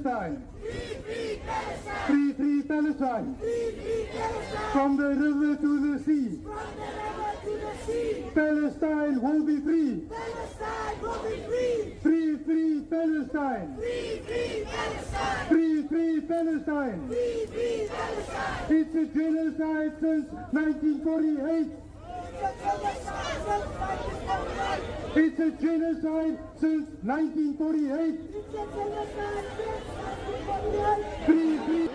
Palestine. Free, free Palestine. From the river to the sea. Palestine will be free. Free, free Palestine. Free, free Palestine. It's a genocide since 1948. It's a genocide since 1948. Free, free.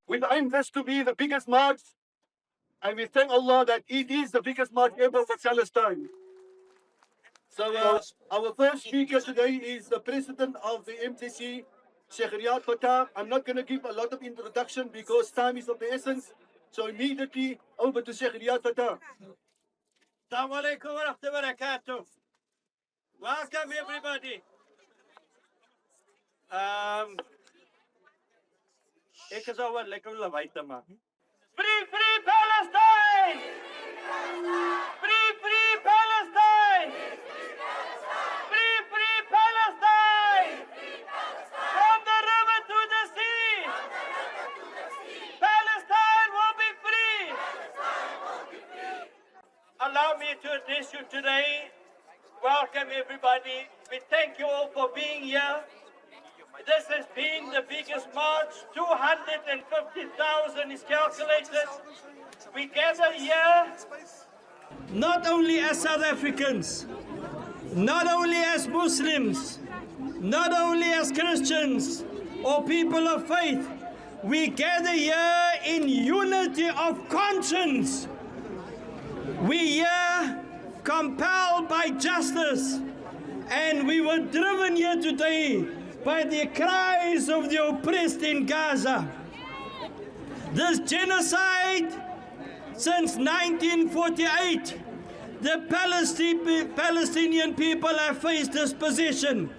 We find this to be the biggest march, and we thank Allah that it is the biggest march ever for Palestine. So our first speaker today is the president of the MTC, Sheikh Hilaal. I'm not going to give a lot of introduction because time is of the essence. So immediately over to Sheikh Hilaal. Assalamu alaikum wa rahmatullahi wa barakatuh. Welcome everybody. Ek is al lekker lawaai te maak. Free, free Palestine! Free, free Palestine! Free, free Palestine! From the river to the sea! Palestine will be free! Allow me to address you today. Welcome everybody. We thank you all for being here. This has been the biggest march. 250,000 is calculated. We gather here not only as South Africans, not only as Muslims, not only as Christians or people of faith. We gather here in unity of conscience. We here compelled by justice, and we were driven here today by the cries of the oppressed in Gaza. This genocide since 1948, the Palestinian people have faced dispossession,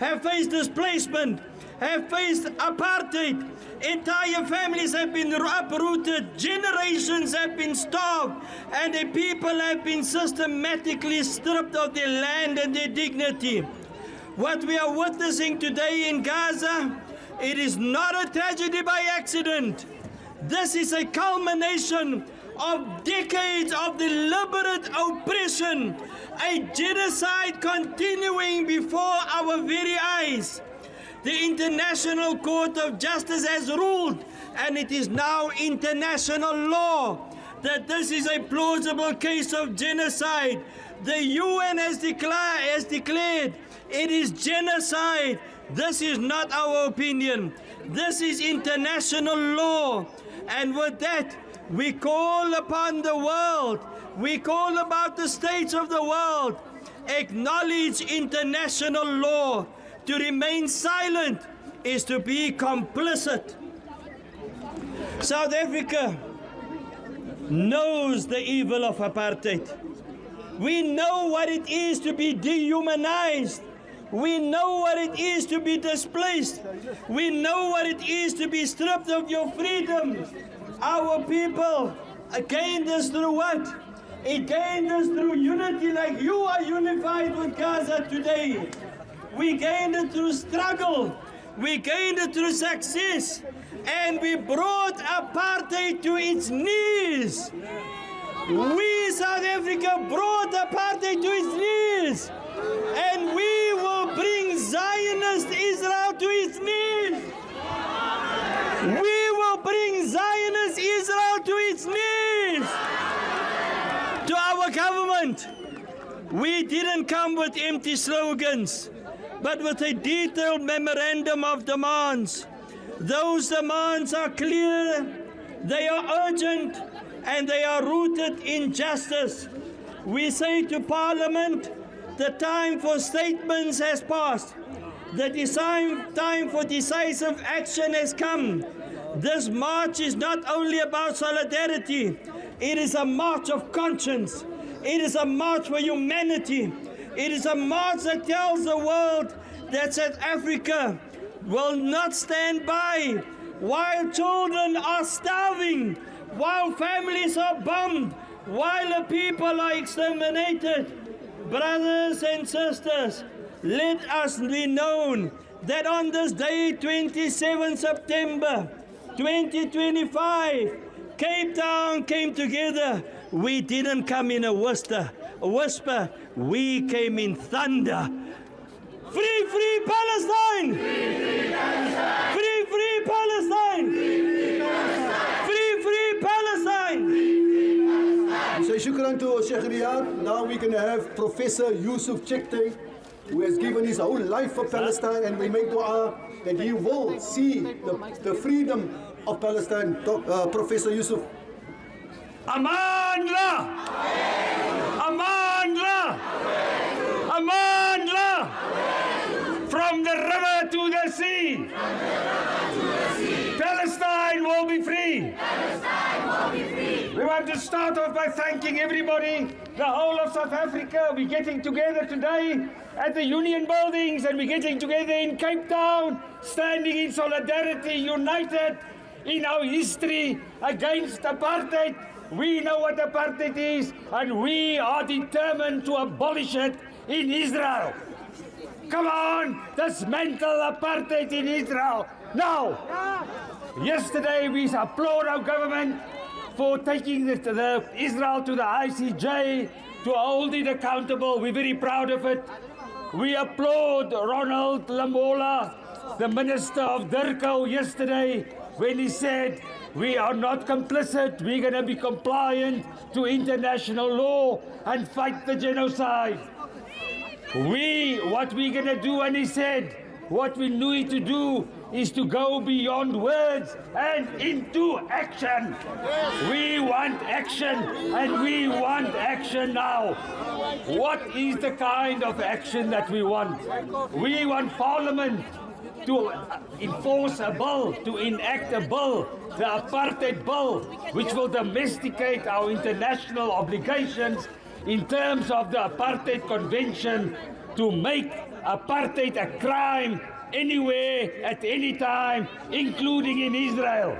have faced displacement, have faced apartheid. Entire families have been uprooted, generations have been starved, and the people have been systematically stripped of their land and their dignity. What we are witnessing today in Gaza, it is not a tragedy by accident. This is a culmination of decades of deliberate oppression, a genocide continuing before our very eyes. The International Court of Justice has ruled, and it is now international law, that this is a plausible case of genocide. The UN has declared it is genocide. This is not our opinion. This is international law. And with that, we call upon the world, we call about the states of the world, acknowledge international law. To remain silent is to be complicit. South Africa knows the evil of apartheid. We know what it is to be dehumanized. We know what it is to be displaced. We know what it is to be stripped of your freedom. Our people gained this through what? It gained us through unity, like you are unified with Gaza today. We gained it through struggle. We gained it through success. And we brought apartheid to its knees. We, South Africa, brought apartheid to its knees. And we will bring Zionist Israel to its knees. We will bring Zionist Israel to its knees. To our government, we didn't come with empty slogans, but with a detailed memorandum of demands. Those demands are clear, they are urgent, and they are rooted in justice. We say to Parliament, the time for statements has passed. The time for decisive action has come. This march is not only about solidarity, it is a march of conscience. It is a march for humanity. It is a march that tells the world that South Africa will not stand by while children are starving, while families are bombed, while the people are exterminated. Brothers and sisters, let us be known that on this day, 27 September 2025, Cape Town came together. We didn't come in a whisper. We came in thunder. Free, free Palestine! Free, free Palestine! Free, free Palestine! So shukran to Sheikh Riyad. Now we're going to have Professor Yusuf Chekte, who has given his whole life for Palestine, and we make dua that he will see the freedom of Palestine. Professor Yusuf. Aman-la! Aman-la! Aman-la! From the river to the sea. Palestine will be free. We want to start off by thanking everybody, the whole of South Africa. We're getting together today at the Union Buildings, and we're getting together in Cape Town, standing in solidarity, united in our history against apartheid. We know what apartheid is, and we are determined to abolish it in Israel. Come on, dismantle apartheid in Israel now. Yesterday we applaud our government for taking the Israel to the ICJ to hold it accountable. We're very proud of it. We applaud Ronald Lamola, the Minister of Dirko, yesterday when he said, we are not complicit, we're going to be compliant to international law and fight the genocide. What we're going to do, and he said, what we need to do is to go beyond words and into action. We want action, and we want action now. What is the kind of action that we want? We want Parliament to enforce a bill, to enact a bill, the apartheid bill, which will domesticate our international obligations in terms of the Apartheid Convention, to make apartheid a crime anywhere, at any time, including in Israel.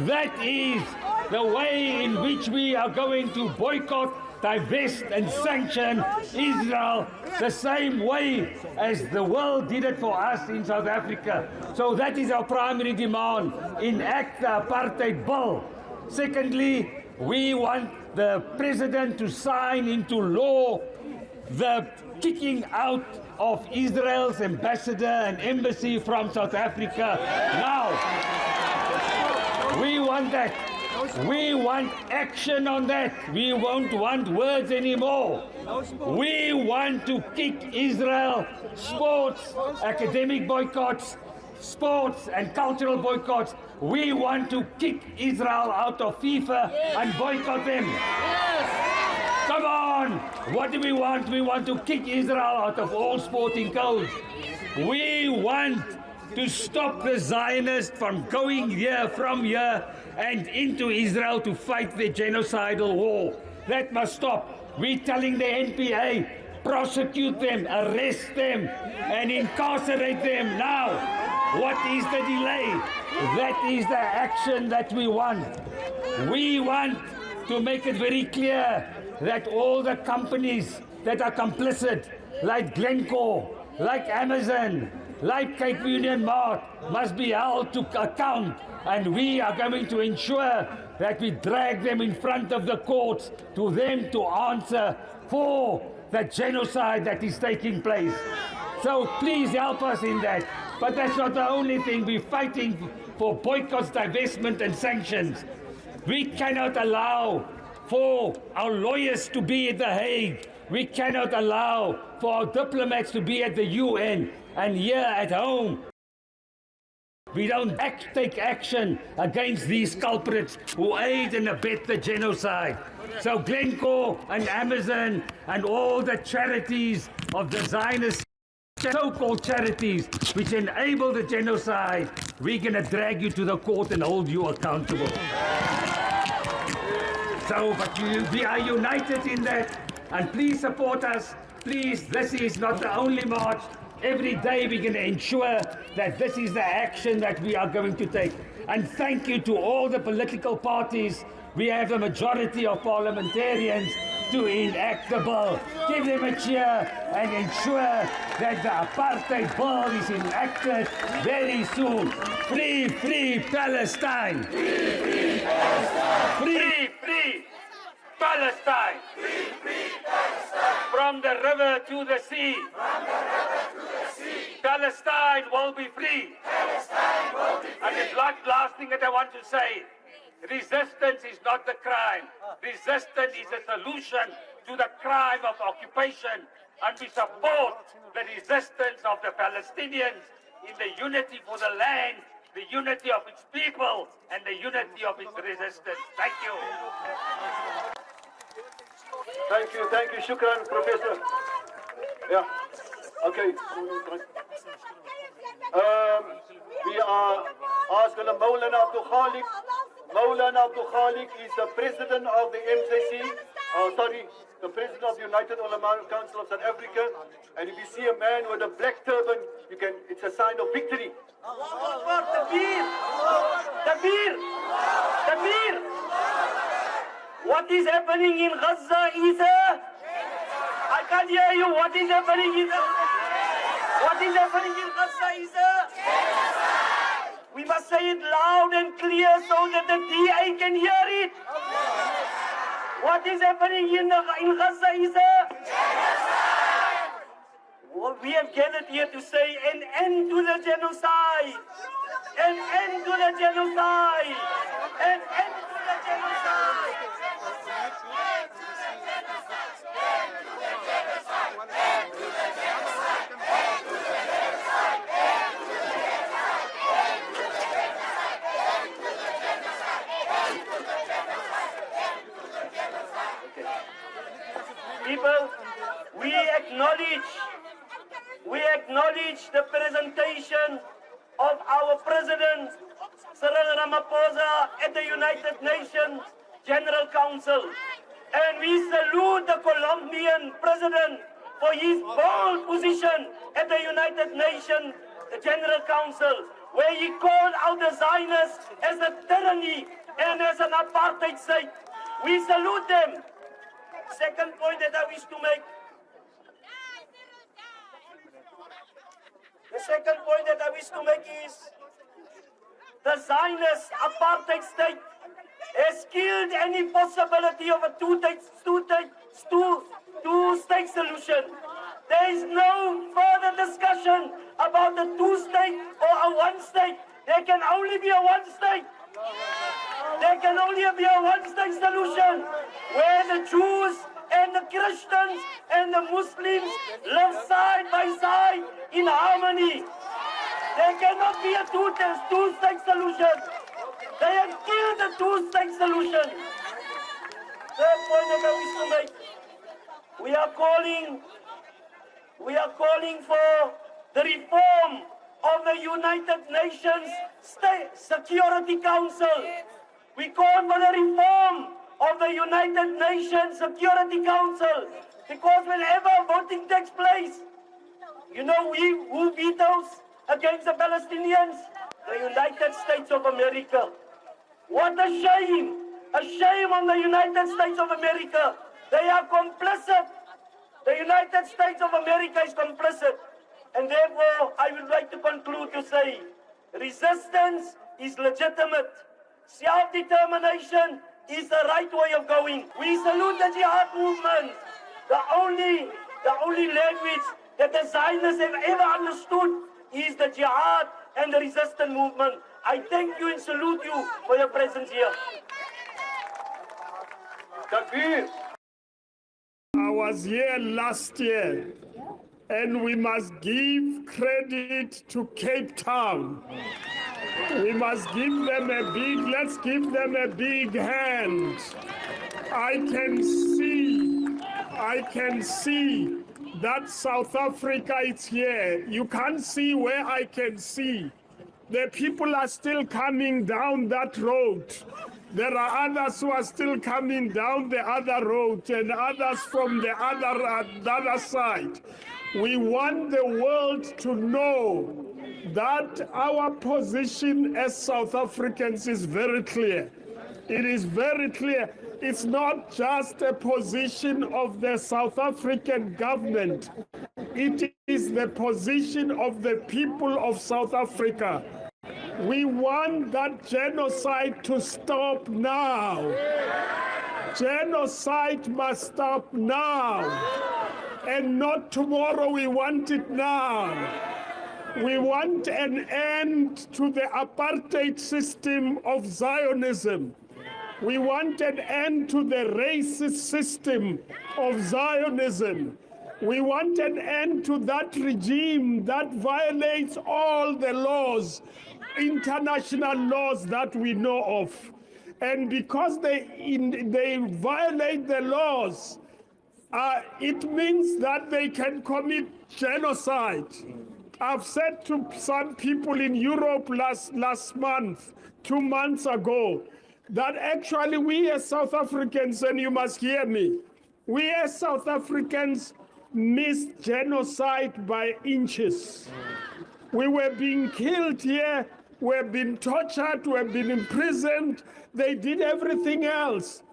That is the way in which we are going to boycott, divest and sanction Israel the same way as the world did it for us in South Africa. So that is our primary demand. Enact the apartheid bill. Secondly, we want the president to sign into law the kicking out of Israel's ambassador and embassy from South Africa now. We want that. We want action on that. We won't want words anymore. We want to kick Israel. Sports, academic boycotts, sports and cultural boycotts. We want to kick Israel out of FIFA and boycott them. Come on! What do we want? We want to kick Israel out of all sporting codes. We want to stop the Zionists from going here, from here, and into Israel to fight the genocidal war. That must stop. We're telling the NPA, prosecute them, arrest them, and incarcerate them now. What is the delay? That is the action that we want. We want to make it very clear that all the companies that are complicit, like Glencore, like Amazon, like Cape Union Mart, must be held to account, and we are going to ensure that we drag them in front of the courts to them to answer for the genocide that is taking place. So please help us in that. But that's not the only thing. We're fighting for boycotts, divestment and sanctions. We cannot allow for our lawyers to be at The Hague. We cannot allow for our diplomats to be at the UN. And here at home, we don't take action against these culprits who aid and abet the genocide. So Glencore and Amazon and all the charities of the Zionist so-called charities which enable the genocide, we're going to drag you to the court and hold you accountable. So, but we are united in that, and please support us. Please, this is not the only march. Every day we're going to ensure that this is the action that we are going to take. And thank you to all the political parties. We have a majority of parliamentarians to enact the bill. Give them a cheer and ensure that the apartheid bill is enacted very soon. Free, free Palestine! Free, free Palestine! Free, free Palestine! Free, free Palestine! From the river to the sea! From the river to the sea! Palestine will be free! Palestine will be free! And the last thing that I want to say, resistance is not the crime. Resistance is a solution to the crime of occupation. And we support the resistance of the Palestinians in the unity for the land, the unity of its people, and the unity of its resistance. Thank you. Thank you, Shukran, Professor. Yeah, okay. We are asking Maulana Abdul Khalik. Maulana Abdul Khalik is the president of the MCC, the president of the United Ulama Council of South Africa. And if you see a man with a black turban, it's a sign of victory. Takbir! Takbir! Takbir! What is happening in Gaza is I can't hear you. What is happening in Gaza is we must say it loud and clear so that the DA can hear it. What is happening in Gaza is we have gathered here to say an end to the genocide. An end to the genocide. An end to the genocide. People, we acknowledge the presentation of our President Cyril Ramaphosa at the United Nations General Council. And we salute the Colombian President for his bold position at the United Nations the General Council, where he called out the Zionists as a tyranny and as an apartheid state. We salute them. Second point that I wish to make. The second point that I wish to make is the Zionist apartheid state has killed any possibility of a two-state solution. There is no further discussion about the two-state or a one-state. There can only be a one-state. There can only be a one-state solution where the Jews and the Christians and the Muslims live side by side in harmony. There cannot be a two-state solution. They have killed the two-state solution. Third point that I wish to make. We are calling for the reform of the United Nations Security Council. We call for the reform of the United Nations Security Council because whenever voting takes place, you know who vetoes against the Palestinians? The United States of America. What a shame! A shame on the United States of America. They are complicit. The United States of America is complicit. And therefore, I would like to conclude to say, resistance is legitimate. Self-determination is the right way of going. We salute the jihad movement. The only language that the Zionists have ever understood is the jihad and the resistance movement. I thank you and salute you for your presence here. Takbir. I was here last year, and we must give credit to Cape Town. We must give them let's give them a big hand. I can see that South Africa is here. You can't see where I can see. The people are still coming down that road. There are others who are still coming down the other road and others from the other side. We want the world to know that our position as South Africans is very clear. It is very clear. It's not just a position of the South African government. It is the position of the people of South Africa. We want that genocide to stop now. Genocide must stop now. And not tomorrow, we want it now. We want an end to the apartheid system of Zionism. We want an end to the racist system of Zionism. We want an end to that regime that violates all the laws, international laws that we know of. And because they violate the laws, it means that they can commit genocide. I've said to some people in Europe last month, 2 months ago, that actually we as South Africans, and you must hear me, we as South Africans missed genocide by inches. We were being killed here, we've been tortured, we've been imprisoned, they did everything else.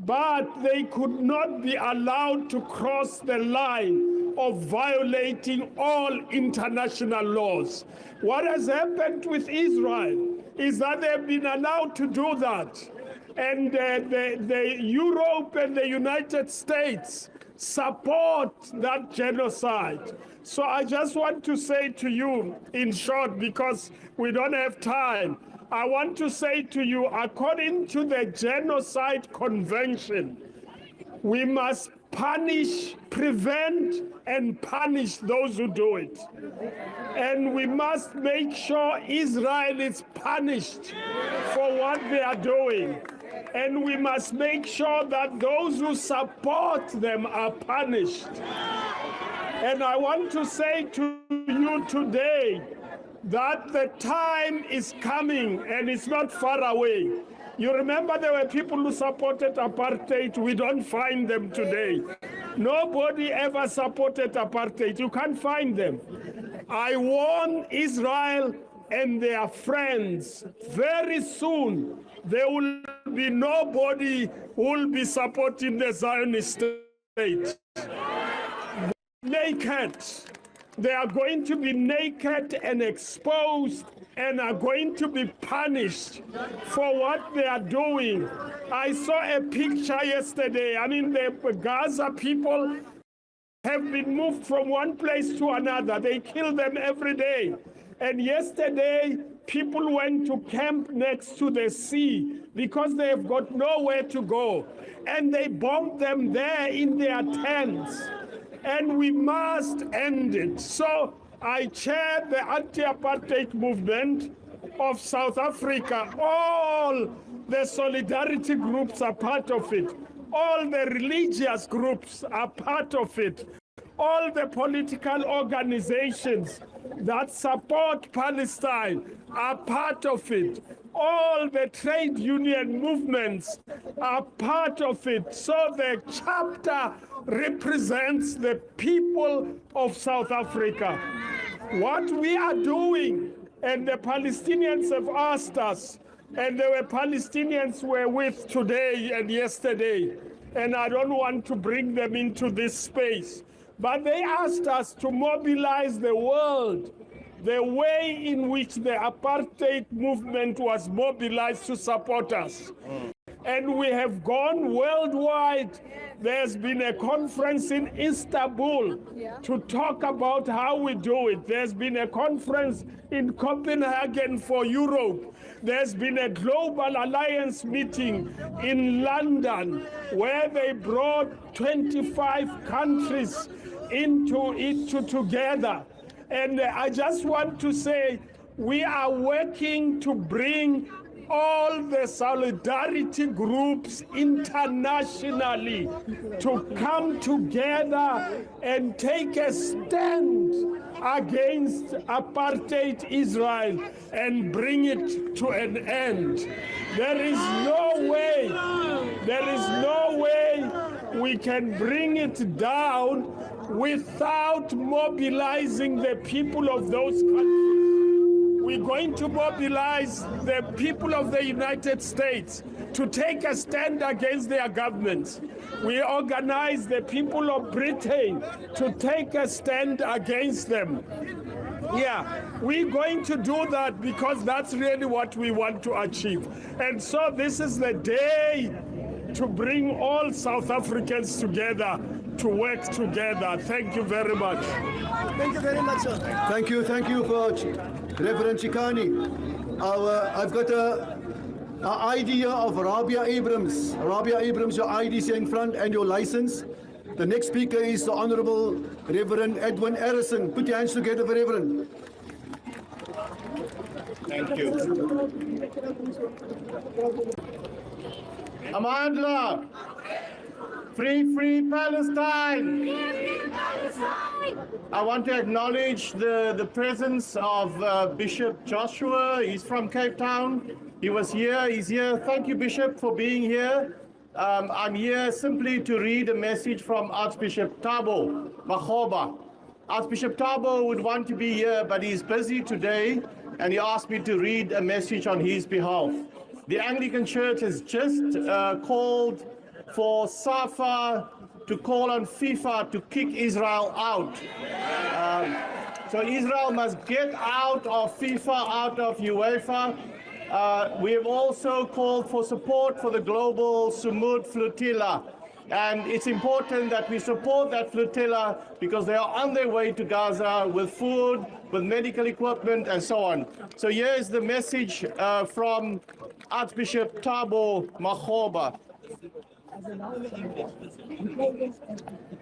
But they could not be allowed to cross the line of violating all international laws. What has happened with Israel is that they've been allowed to do that. And the Europe and the United States support that genocide. So I just want to say to you, in short, because we don't have time, I want to say to you, according to the Genocide Convention, we must punish, prevent, and punish those who do it. And we must make sure Israel is punished for what they are doing. And we must make sure that those who support them are punished. And I want to say to you today that the time is coming and it's not far away. You remember there were people who supported apartheid. We don't find them today. Nobody ever supported apartheid. You can't find them. I warn Israel and their friends, very soon there will be nobody who will be supporting the Zionist state. Naked. They are going to be naked and exposed and are going to be punished for what they are doing. I saw a picture yesterday. I mean, the Gaza people have been moved from one place to another. They kill them every day. And yesterday, people went to camp next to the sea because they have got nowhere to go. And they bombed them there in their tents. And we must end it. So I chair the anti-apartheid movement of South Africa. All the solidarity groups are part of it. All the religious groups are part of it. All the political organizations that support Palestine are part of it. All the trade union movements are part of it. So the chapter represents the people of South Africa. What we are doing, and the Palestinians have asked us, and there were Palestinians were with today and yesterday, and I don't want to bring them into this space, but they asked us to mobilize the world the way in which the apartheid movement was mobilized to support us. And we have gone worldwide. There's been a conference in Istanbul to talk about how we do it. There's been a conference in Copenhagen for Europe. There's been a global alliance meeting in London where they brought 25 countries into it together. And I just want to say, we are working to bring all the solidarity groups internationally to come together and take a stand against apartheid Israel and bring it to an end. There is no way we can bring it down without mobilizing the people of those countries. We're going to mobilize the people of the United States to take a stand against their governments. We organize the people of Britain to take a stand against them. Yeah, we're going to do that because that's really what we want to achieve. And so this is the day to bring all South Africans together to work together. Thank you very much. Thank you very much, sir. Thank you for Reverend Chikani. I've got an ID here of Rabia Abrams. Rabia Abrams, your ID is here in front and your license. The next speaker is the Honorable Reverend Edwin Harrison. Put your hands together for Reverend. Thank you. Amandla, free Palestine. I want to acknowledge the presence of Bishop Joshua. He's from Cape Town. He's here. Thank you, Bishop, for being here. I'm here simply to read a message from Archbishop Thabo Makgoba. Archbishop Thabo would want to be here, but he's busy today, and he asked me to read a message on his behalf. The Anglican Church has just called for SAFA to call on FIFA to kick Israel out. So Israel must get out of FIFA, out of UEFA. We have also called for support for the global Sumud flotilla. And it's important that we support that flotilla because they are on their way to Gaza with food, with medical equipment, and so on. So here is the message from Archbishop Thabo Makgoba.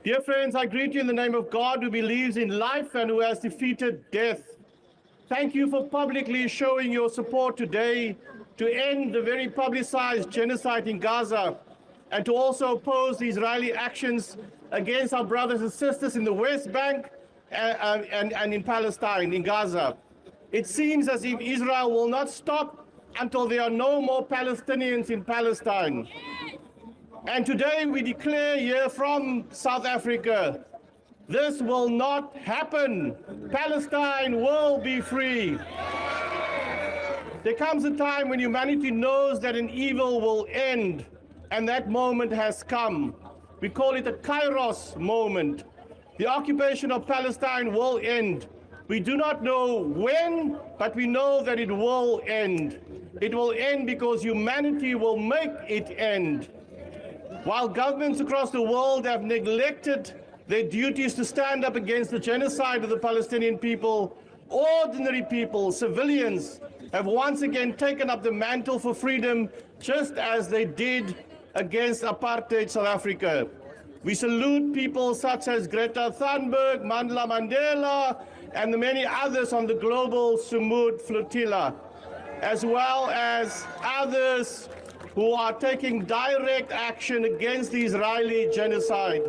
Dear friends, I greet you in the name of God who believes in life and who has defeated death. Thank you for publicly showing your support today to end the very publicized genocide in Gaza and to also oppose the Israeli actions against our brothers and sisters in the West Bank and in Palestine, in Gaza. It seems as if Israel will not stop until there are no more Palestinians in Palestine. And today we declare here from South Africa This will not happen. Palestine will be free. There comes a time when humanity knows that an evil will end, and that moment has come. We call it a Kairos moment. The occupation of Palestine will end. We do not know when, but we know that it will end. It will end because humanity will make it end. While governments across the world have neglected their duties to stand up against the genocide of the Palestinian people, ordinary people, civilians, have once again taken up the mantle for freedom, just as they did against apartheid South Africa. We salute people such as Greta Thunberg, Mandela Mandela, and the many others on the global Sumud flotilla, as well as others who are taking direct action against the Israeli genocide.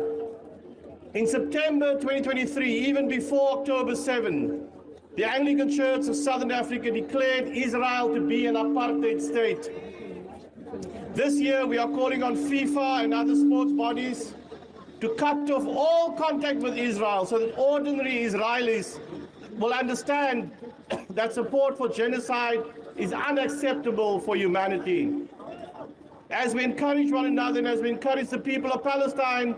In September 2023, even before October 7, the Anglican Church of Southern Africa declared Israel to be an apartheid state. This year, we are calling on FIFA and other sports bodies to cut off all contact with Israel so that ordinary Israelis will understand that support for genocide is unacceptable for humanity. As we encourage one another and as we encourage the people of Palestine,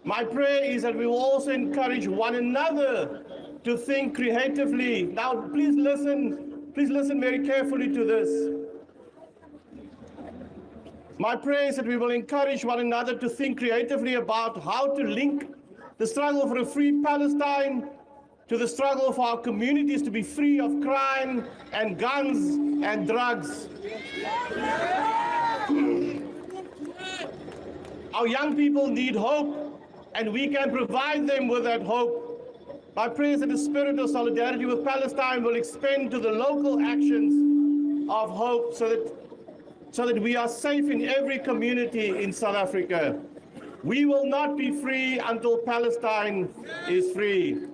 my prayer is that we will also encourage one another to think creatively. Now, please listen very carefully to this. My prayer is that we will encourage one another to think creatively about how to link the struggle for a free Palestine to the struggle for our communities to be free of crime and guns and drugs. Our young people need hope, and we can provide them with that hope. My prayer is that the spirit of solidarity with Palestine will expand to the local actions of hope so that we are safe in every community in South Africa. We will not be free until Palestine is free.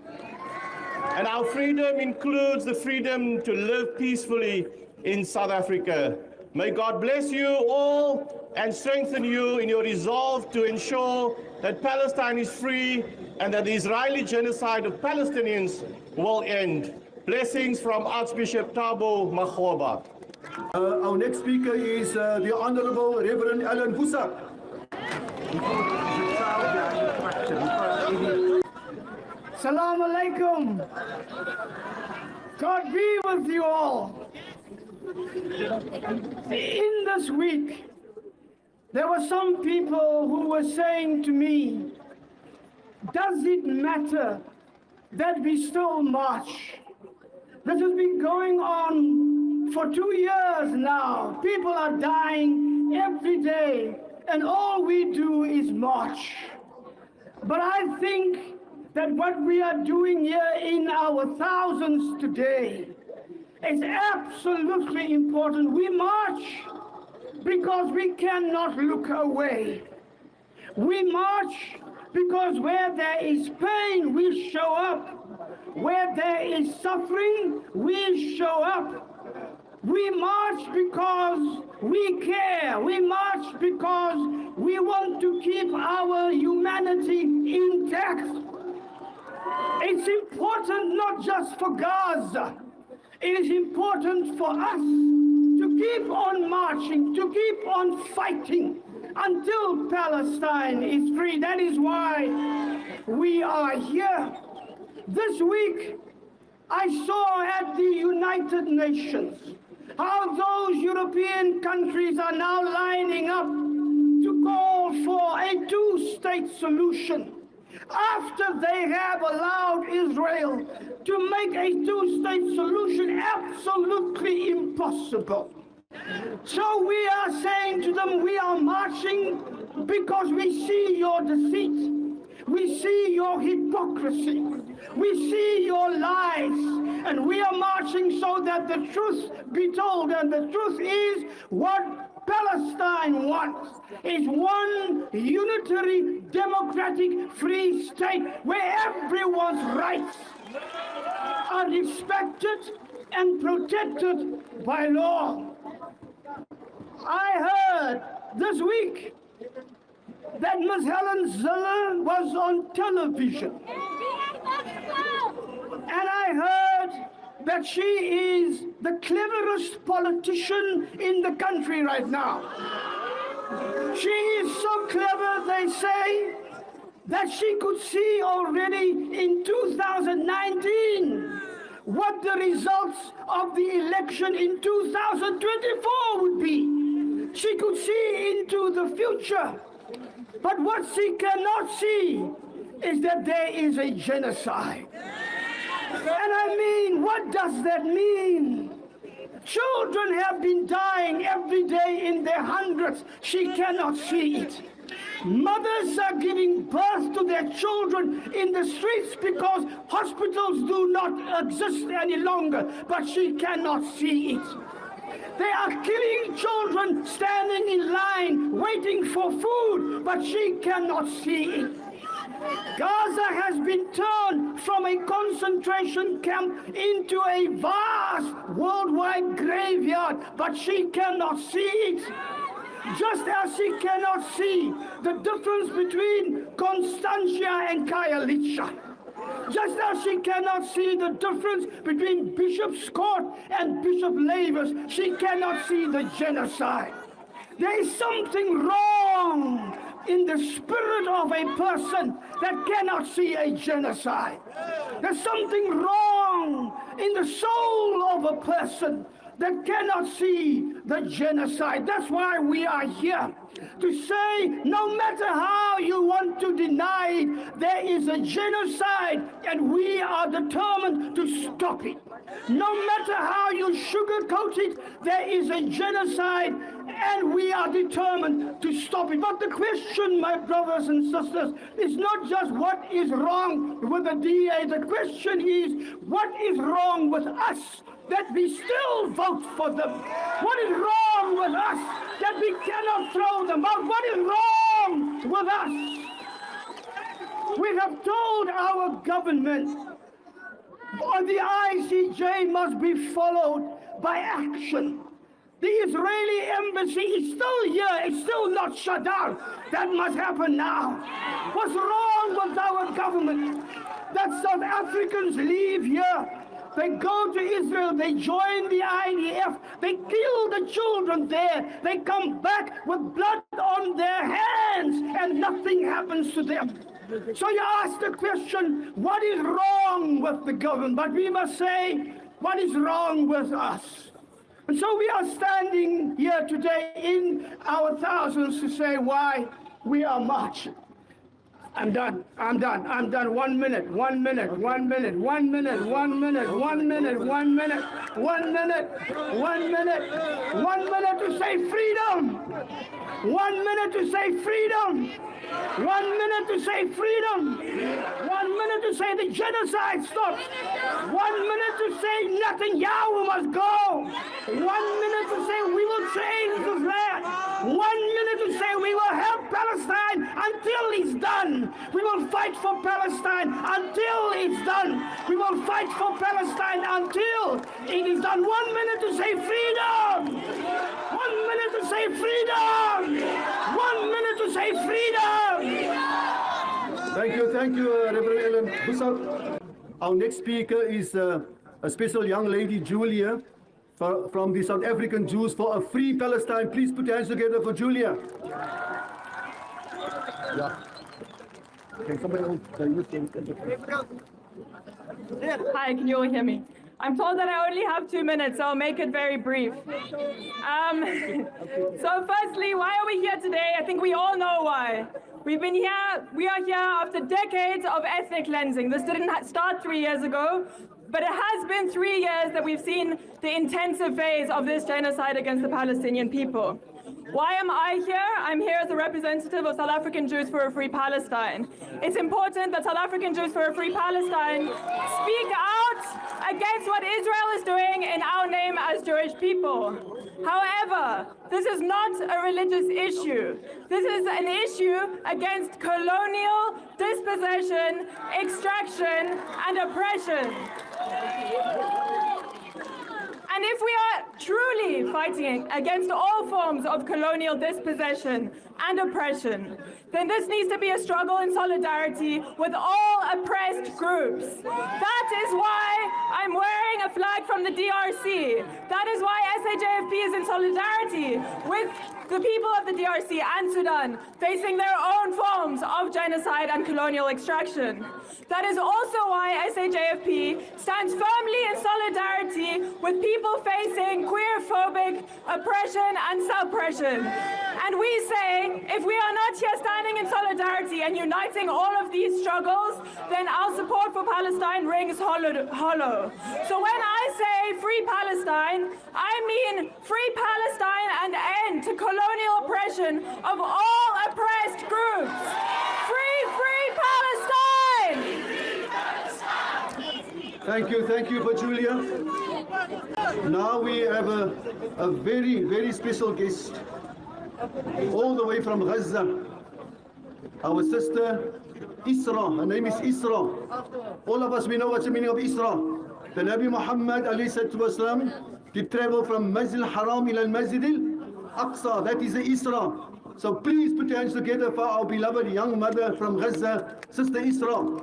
And our freedom includes the freedom to live peacefully in South Africa. May God bless you all and strengthen you in your resolve to ensure that Palestine is free and that the Israeli genocide of Palestinians will end. Blessings from Archbishop Thabo Makgoba. Our next speaker is the Honorable Reverend Alan Husak. Assalamu alaikum. God be with you all. In this week, there were some people who were saying to me, does it matter that we still march? This has been going on for 2 years now. People are dying every day, and all we do is march. But I think that what we are doing here in our thousands today is absolutely important. We march because we cannot look away. We march because where there is pain, we show up. Where there is suffering, we show up. We march because we care. We march because we want to keep our humanity intact. It's important not just for Gaza. It is important for us to keep on marching, to keep on fighting until Palestine is free. That is why we are here. This week, I saw at the United Nations how those European countries are now lining up to call for a two-state solution after they have allowed Israel to make a two-state solution absolutely impossible. So we are saying to them, we are marching because we see your deceit. We see your hypocrisy. We see your lies. And we are marching so that the truth be told. And the truth is what Palestine wants is one unitary, democratic, free state where everyone's rights are respected and protected by law. I heard this week that Ms. Helen Ziller was on television And I heard that she is the cleverest politician in the country right now. She is so clever, they say, that she could see already in 2019 what the results of the election in 2024 would be. She could see into the future. But what she cannot see is that there is a genocide. And I mean, what does that mean? Children have been dying every day in their hundreds. She cannot see it. Mothers are giving birth to their children in the streets because hospitals do not exist any longer, but she cannot see it. They are killing children standing in line waiting for food, but she cannot see it. Gaza has been turned from a concentration camp into a vast worldwide graveyard, but she cannot see it. Just as she cannot see the difference between Constantia and Khayelitsha. Just as she cannot see the difference between Bishop Scott and Bishop Lavis, she cannot see the genocide. There is something wrong in the spirit of a person that cannot see a genocide. There's something wrong in the soul of a person that cannot see the genocide. That's why we are here, to say no matter how you want to deny it, there is a genocide and we are determined to stop it. No matter how you sugarcoat it, there is a genocide and we are determined to stop it. But the question, my brothers and sisters, is not just what is wrong with the DA. The question is, what is wrong with us that we still vote for them? What is wrong with us that we cannot throw them out? What is wrong with us? We have told our government the ICJ must be followed by action. The Israeli embassy is still here. It's still not shut down. That must happen now. What's wrong with our government? That South Africans leave here. They go to Israel. They join the IDF. They kill the children there. They come back with blood on their hands and nothing happens to them. So you ask the question, what is wrong with the government? But we must say, what is wrong with us? And so we are standing here today in our thousands to say why we are marching. I'm done. 1 minute, 1 minute, 1 minute, 1 minute, 1 minute, 1 minute, 1 minute, 1 minute, 1 minute, 1 minute to say freedom. 1 minute to say freedom. 1 minute to say freedom. 1 minute to say the genocide stops. 1 minute to say Netanyahu must go. 1 minute to say we will change this land. 1 minute to say we will help Palestine until it's done. We will fight for Palestine until it's done. We will fight for Palestine until it is done. 1 minute to say freedom. 1 minute to say freedom. 1 minute to say freedom. Thank you, Reverend Ellen Busak. Our next speaker is a special young lady, Julia, from the South African Jews for a Free Palestine. Please put your hands together for Julia. Yeah. Can somebody else Hi, can you all hear me? I'm told that I only have 2 minutes, so I'll make it very brief. So firstly, why are we here today? I think we all know why. We are here after decades of ethnic cleansing. This didn't start 3 years ago, but it has been 3 years that we've seen the intensive phase of this genocide against the Palestinian people. Why am I here? I'm here as a representative of South African Jews for a Free Palestine. It's important that South African Jews for a Free Palestine speak out against what Israel is doing in our name as Jewish people. However, this is not a religious issue. This is an issue against colonial dispossession, extraction, and oppression. And if we are truly fighting against all forms of colonial dispossession and oppression, then this needs to be a struggle in solidarity with all oppressed groups. That is why I'm wearing a flag from the DRC. That is why SAJFP is in solidarity with the people of the DRC and Sudan facing their own forms of genocide and colonial extraction. That is also why SAJFP stands firmly in solidarity with people facing queer-phobic oppression and suppression. And we say, if we are not here standing in solidarity and uniting all of these struggles, then our support for Palestine rings hollow. So when I say free Palestine, I mean free Palestine and end to colonial oppression of all oppressed groups. Free Palestine! Thank you for Julia. Now we have a very, very special guest, all the way from Gaza. Our sister Isra, her name is Isra. All of us, we know what's the meaning of Isra. The Nabi Muhammad ﷺ did travel from Masjid al-Haram ila al-Masjid al-Aqsa. That is the Isra. So please put your hands together for our beloved young mother from Gaza, Sister Isra.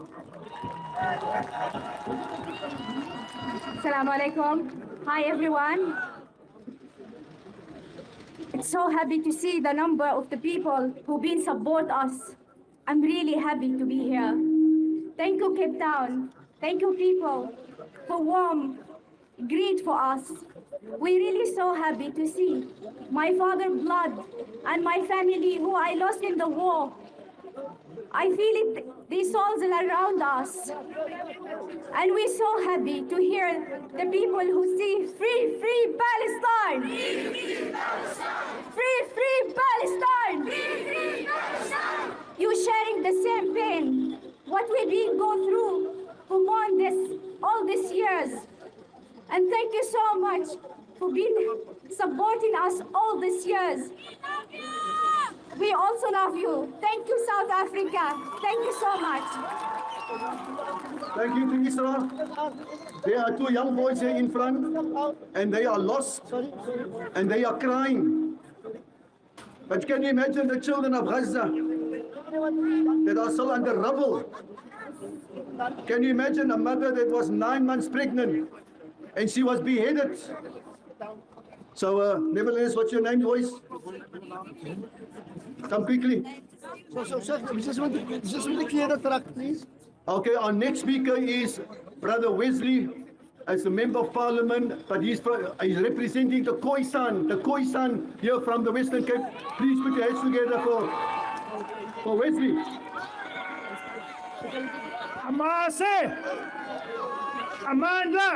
Assalamu alaikum. Hi everyone. It's so happy to see the number of the people who've been support us. I'm really happy to be here. Thank you, Cape Town. Thank you, people, for warm greet for us. We're really so happy to see my father's blood and my family who I lost in the war. I feel it, these souls are around us. And we're so happy to hear the people who see free Palestine! Free Palestine! You sharing the same pain, what we've been going through for all these years. And thank you so much for being supporting us all these years. We also love you. Thank you, South Africa. Thank you so much. Thank you to Isra. There are two young boys here in front, and they are lost, and they are crying. But can you imagine the children of Gaza that are still under rubble? Can you imagine a mother that was 9 months pregnant, and she was beheaded? So, nevertheless, what's your name, boys? Come quickly. Just want to clear the track, please. Okay, our next speaker is Brother Wesley, as a member of Parliament, but he's representing the Khoisan here from the Western Cape. Please put your hands together for Wesley. Amase! Amanda!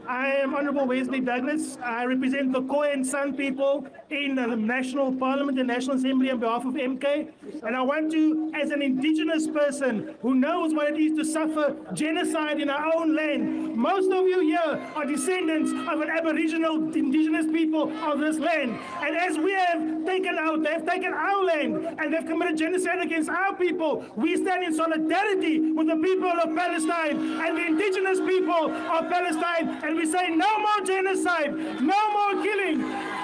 I am Honorable Wesley Douglas. I represent the Khoisan people in the National Parliament and National Assembly on behalf of MK. And I want to, as an indigenous person who knows what it is to suffer genocide in our own land, most of you here are descendants of an Aboriginal indigenous people of this land. And as we have taken out, they've taken our land and they've committed genocide against our people, we stand in solidarity with the people of Palestine and the indigenous people of Palestine. And we say no more genocide, no more killing,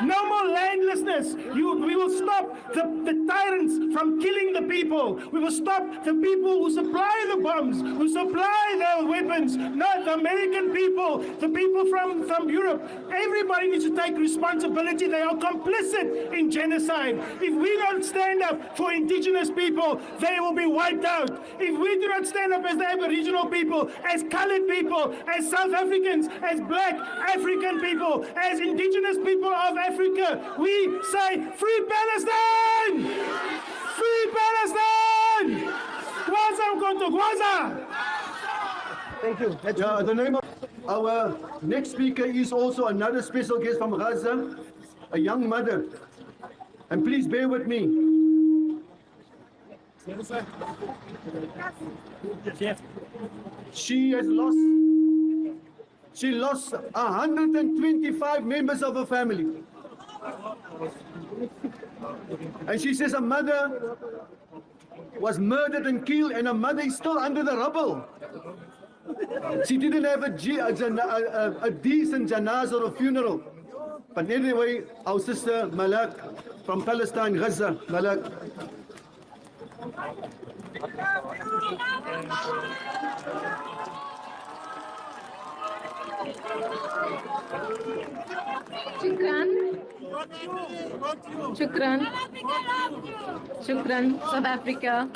no more landlessness. We will stop the tyrants from killing the people. We will stop the people who supply the bombs, who supply the weapons, not the American people, the people from Europe. Everybody needs to take responsibility. They are complicit in genocide. If we don't stand up for indigenous people, they will be wiped out. If we do not stand up as the Aboriginal people, as colored people, as South Africans, as black African people, as indigenous people of Africa, we say, free Palestine! Free Palestine! Gwaza Mkonto, Gwaza! Thank you. The name of our next speaker is also another special guest from Gaza, a young mother. And please bear with me. She lost 125 members of her family. And she says her mother was murdered and killed, and her mother is still under the rubble. She didn't have a decent janazah or a funeral. But anyway, our sister Malak from Palestine, Gaza, Malak. Shukran. Shukran. Shukran, South Africa.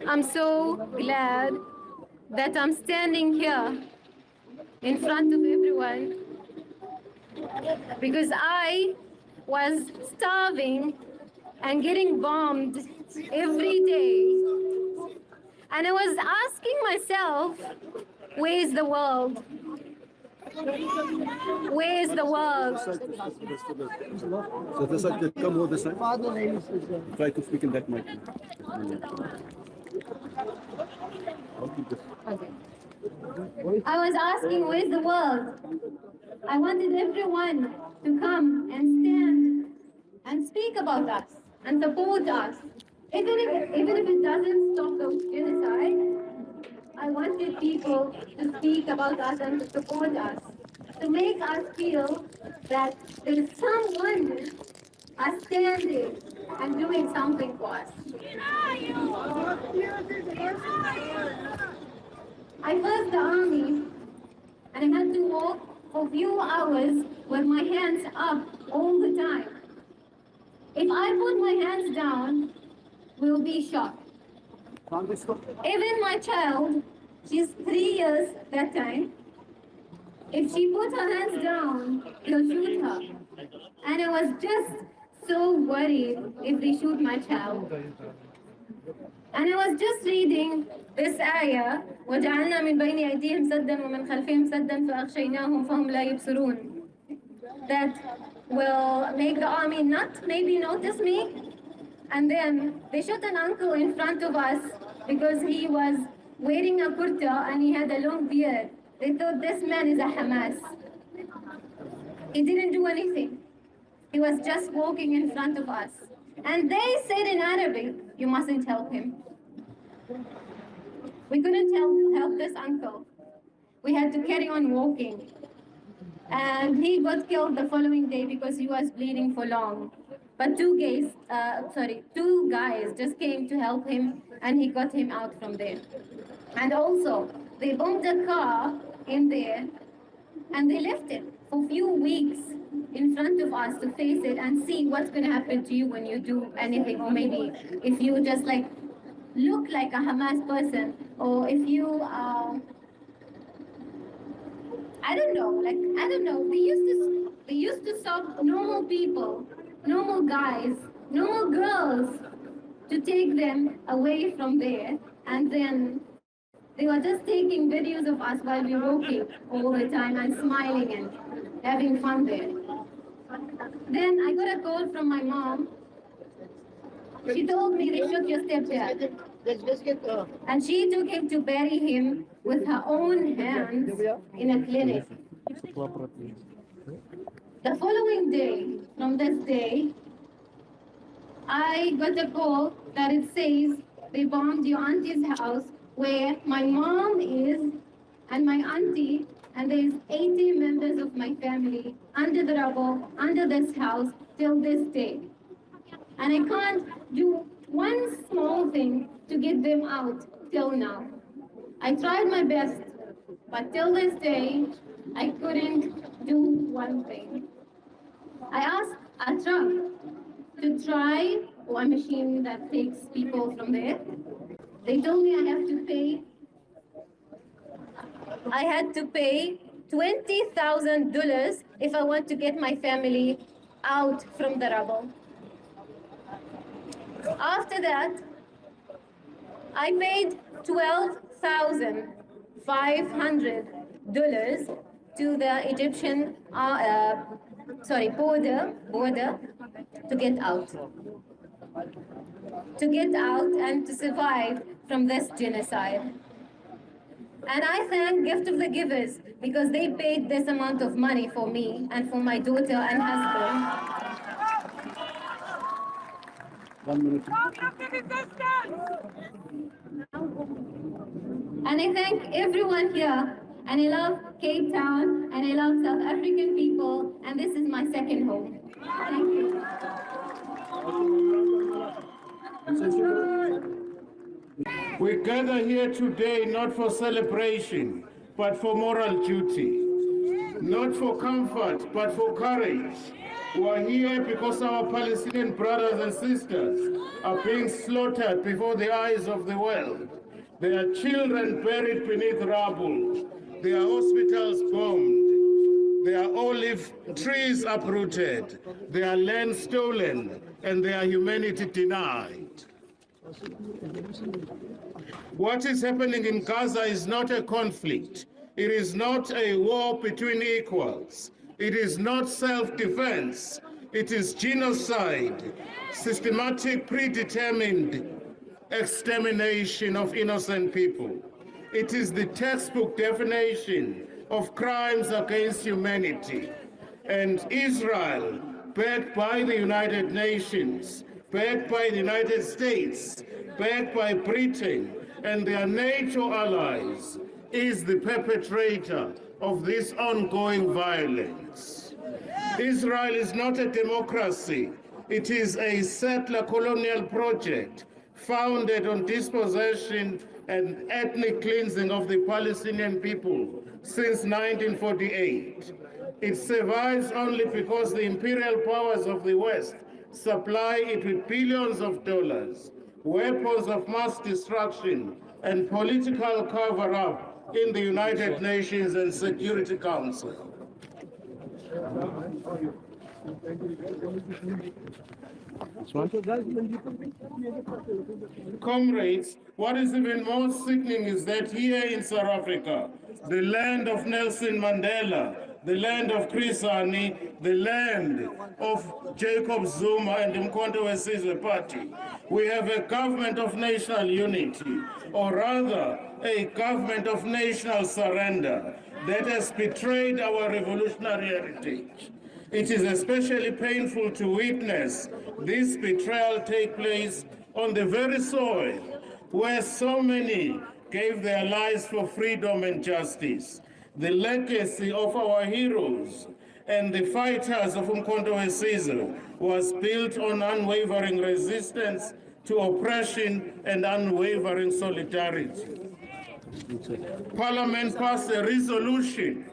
I'm so glad that I'm standing here in front of everyone because I was starving and getting bombed every day. And I was asking myself, where's the world? Where's the world? So this side, come over this side. Try to speak in that mic. I was asking, where's the world? I wanted everyone to come and stand and speak about us and support us. Even if it doesn't stop the genocide, I wanted people to speak about us and to support us, to make us feel that there is someone standing and doing something for us. I left the army and I had to walk for a few hours with my hands up all the time. If I put my hands down, we'll be shot. Even my child, she's 3 years that time, if she puts her hands down, they'll shoot her. And I was just so worried if they shoot my child. And I was just reading this ayah, وَجَعَلْنَا مِنْ بَيْنِ أَيْدِيهِمْ سَدًّا وَمِنْ خَلْفِهِمْ سَدًّا فَأَغْشَيْنَاهُمْ فَهُمْ لَا يُبْصِرُونَ. That will make the army not maybe notice me. And then they shot an uncle in front of us because he was wearing a kurta and he had a long beard. They thought this man is a Hamas. He didn't do anything. He was just walking in front of us. And they said in Arabic, you mustn't help him. We couldn't help this uncle. We had to carry on walking. And he got killed the following day because he was bleeding for long. But two guys just came to help him and he got him out from there. And also, they bombed a car in there and they left it for a few weeks in front of us to face it and see what's going to happen to you when you do anything, or maybe if you just like look like a Hamas person, or if you I don't know. They used to stop normal people, normal guys, normal girls to take them away from there, and then they were just taking videos of us while we were walking all the time and smiling and having fun there. Then I got a call from my mom. She told me they shot your stepdad. And she took him to bury him with her own hands in a clinic. The following day, from this day, I got a call that it says they bombed your auntie's house where my mom is and my auntie, and there's 80 members of my family under the rubble, under this house till this day. And I can't do one small thing to get them out till now. I tried my best, but till this day, I couldn't do one thing. I asked a truck to try, or a machine that takes people from there. They told me I had to pay $20,000 if I want to get my family out from the rubble. After that, I paid $12,500 to the Egyptian border to get out. To get out and to survive from this genocide. And I thank Gift of the Givers because they paid this amount of money for me and for my daughter and husband. 1 minute. And I thank everyone here, and I love Cape Town, and I love South African people, and this is my second home. Thank you. We gather here today not for celebration, but for moral duty. Not for comfort, but for courage. We are here because our Palestinian brothers and sisters are being slaughtered before the eyes of the world. There are children buried beneath rubble. There are hospitals bombed. There are olive trees uprooted. There are land stolen, and there are humanity denied. What is happening in Gaza is not a conflict. It is not a war between equals. It is not self-defense. It is genocide, systematic, predetermined extermination of innocent people. It is the textbook definition of crimes against humanity. And Israel, backed by the United Nations, backed by the United States, backed by Britain and their NATO allies, is the perpetrator of this ongoing violence. Israel is not a democracy. It is a settler colonial project founded on dispossession and ethnic cleansing of the Palestinian people since 1948. It survives only because the imperial powers of the West supply it with billions of dollars, weapons of mass destruction, and political cover-up in the United Nations and Security Council. Comrades, what is even more sickening is that here in South Africa, the land of Nelson Mandela, the land of Chris Hani, the land of Jacob Zuma and Umkhonto weSizwe Party, we have a government of national unity, or rather, a government of national surrender that has betrayed our revolutionary heritage. It is especially painful to witness this betrayal take place on the very soil where so many gave their lives for freedom and justice. The legacy of our heroes and the fighters of Umkhonto weSizwe was built on unwavering resistance to oppression and unwavering solidarity. Parliament passed a resolution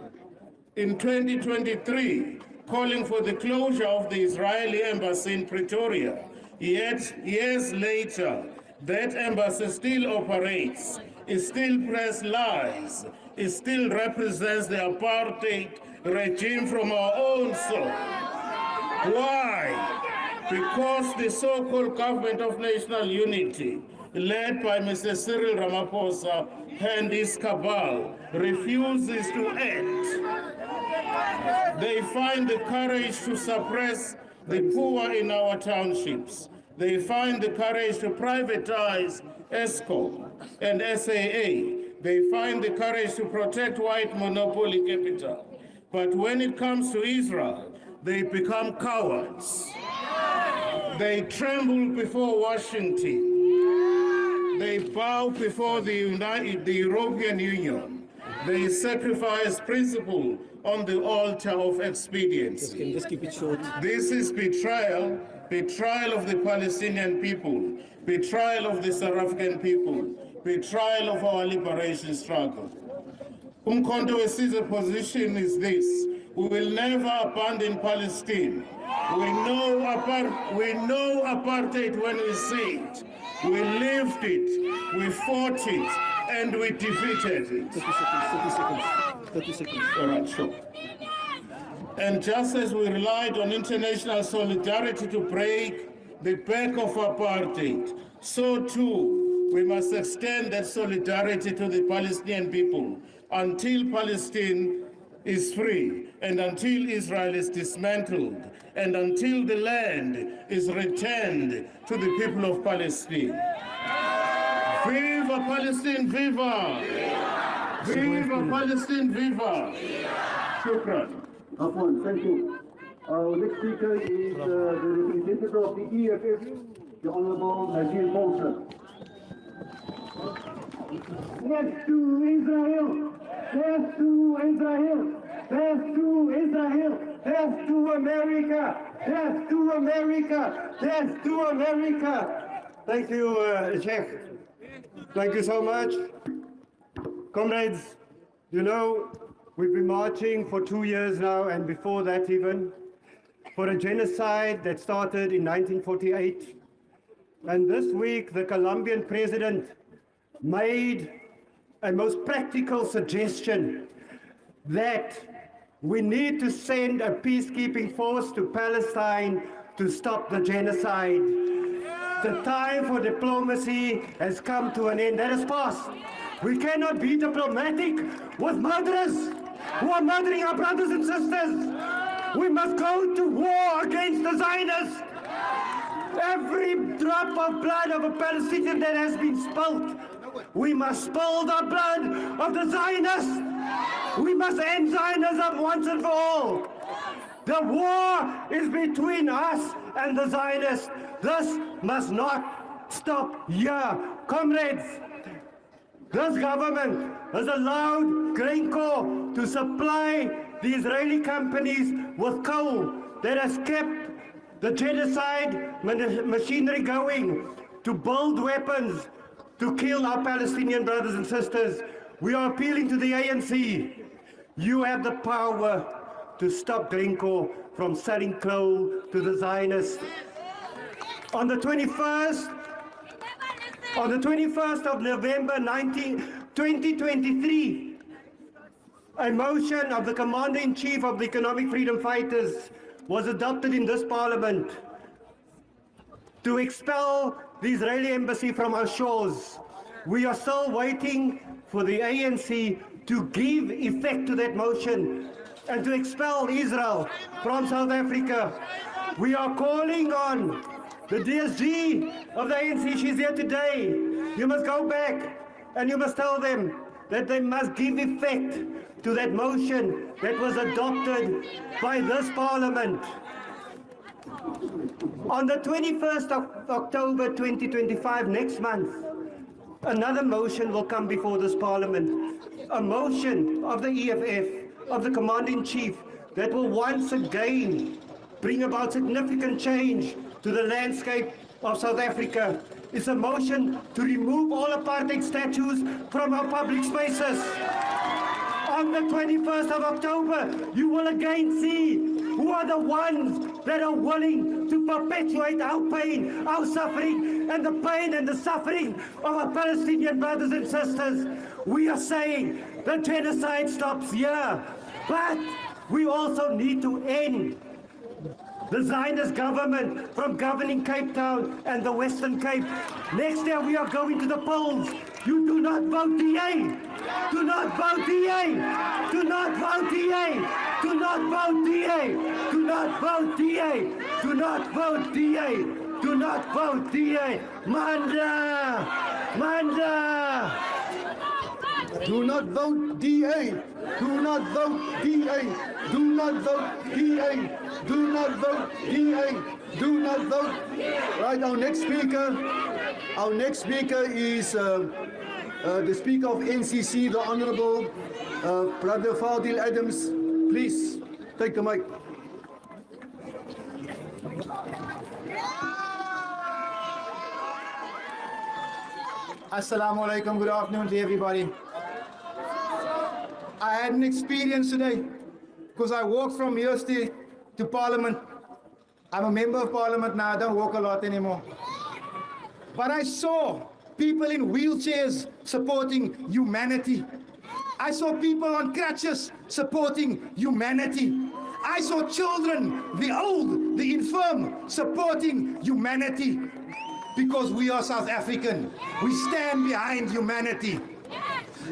in 2023 calling for the closure of the Israeli embassy in Pretoria. Yet, years later, that embassy still operates, it still press lies, it still represents the apartheid regime from our own soil. Why? Because the so-called government of national unity, led by Mr. Cyril Ramaphosa and his cabal, refuses to act. They find the courage to suppress the poor in our townships. They find the courage to privatize ESCOM and SAA. They find the courage to protect white monopoly capital. But when it comes to Israel, they become cowards. They tremble before Washington. They bow before the European Union. They sacrifice principle on the altar of expediency. Just keep it short. This is betrayal, betrayal of the Palestinian people, betrayal of the South African people, betrayal of our liberation struggle. Umkhonto weSizwe position is this: we will never abandon Palestine. We know apartheid when we see it. We lived it, we fought it, and we defeated it. 30 seconds. All right, sure. And just as we relied on international solidarity to break the back of apartheid, so too we must extend that solidarity to the Palestinian people until Palestine is free, and until Israel is dismantled, and until the land is returned to the people of Palestine. Viva Palestine, viva! Viva Palestine, viva! Shukran. Afwan, thank you. Our next speaker is the representative of the EFF, the Honorable Najir Bolton. Yes to Israel! Yes to Israel! Yes to Israel! Yes to America! Yes to America! Yes to America! Thank you, Sheikh. Thank you so much. Comrades, you know, we've been marching for 2 years now, and before that even, for a genocide that started in 1948. And this week, the Colombian president made a most practical suggestion that we need to send a peacekeeping force to Palestine to stop the genocide. The time for diplomacy has come to an end. That has passed. We cannot be diplomatic with murderers who are murdering our brothers and sisters. We must go to war against the Zionists. Every drop of blood of a Palestinian that has been spilt, we must spill the blood of the Zionists. We must end Zionism once and for all. The war is between us and the Zionists. This must not stop here. Comrades, this government has allowed Glencore to supply the Israeli companies with coal that has kept the genocide machinery going to build weapons to kill our Palestinian brothers and sisters. We are appealing to the ANC. You have the power to stop Glencore from selling coal to the Zionists. On the 21st of November 2023, a motion of the Commander-in-Chief of the Economic Freedom Fighters was adopted in this parliament to expel the Israeli embassy from our shores. We are still waiting for the ANC to give effect to that motion and to expel Israel from South Africa. We are calling on the DSG of the ANC. She's here today. You must go back and you must tell them that they must give effect to that motion that was adopted by this parliament. On the 21st of October 2025, next month, another motion will come before this parliament. A motion of the EFF, of the Commander-in-Chief, that will once again bring about significant change to the landscape of South Africa. It's a motion to remove all apartheid statues from our public spaces. On the 21st of October, you will again see who are the ones that are willing to perpetuate our pain, our suffering, and the pain and the suffering of our Palestinian brothers and sisters. We are saying the genocide stops here, but we also need to end the Zionist government from governing Cape Town and the Western Cape. Next year we are going to the polls. You do not vote DA. Do not vote DA. Do not vote DA. Do not vote DA. Do not vote DA. Do not vote DA. Do not vote DA. Manda! Manda! Do not vote DA. Do not vote DA. Do not vote DA. Do not vote DA. Do not vote. Right, our next speaker is the Speaker of NCC, the Honorable Brother Fadil Adams. Please take the mic. Assalamu alaikum, good afternoon to everybody. I had an experience today because I walked from here to Parliament. I'm a member of Parliament now, I don't walk a lot anymore. But I saw people in wheelchairs supporting humanity. I saw people on crutches supporting humanity. I saw children, the old, the infirm, supporting humanity. Because we are South African. We stand behind humanity.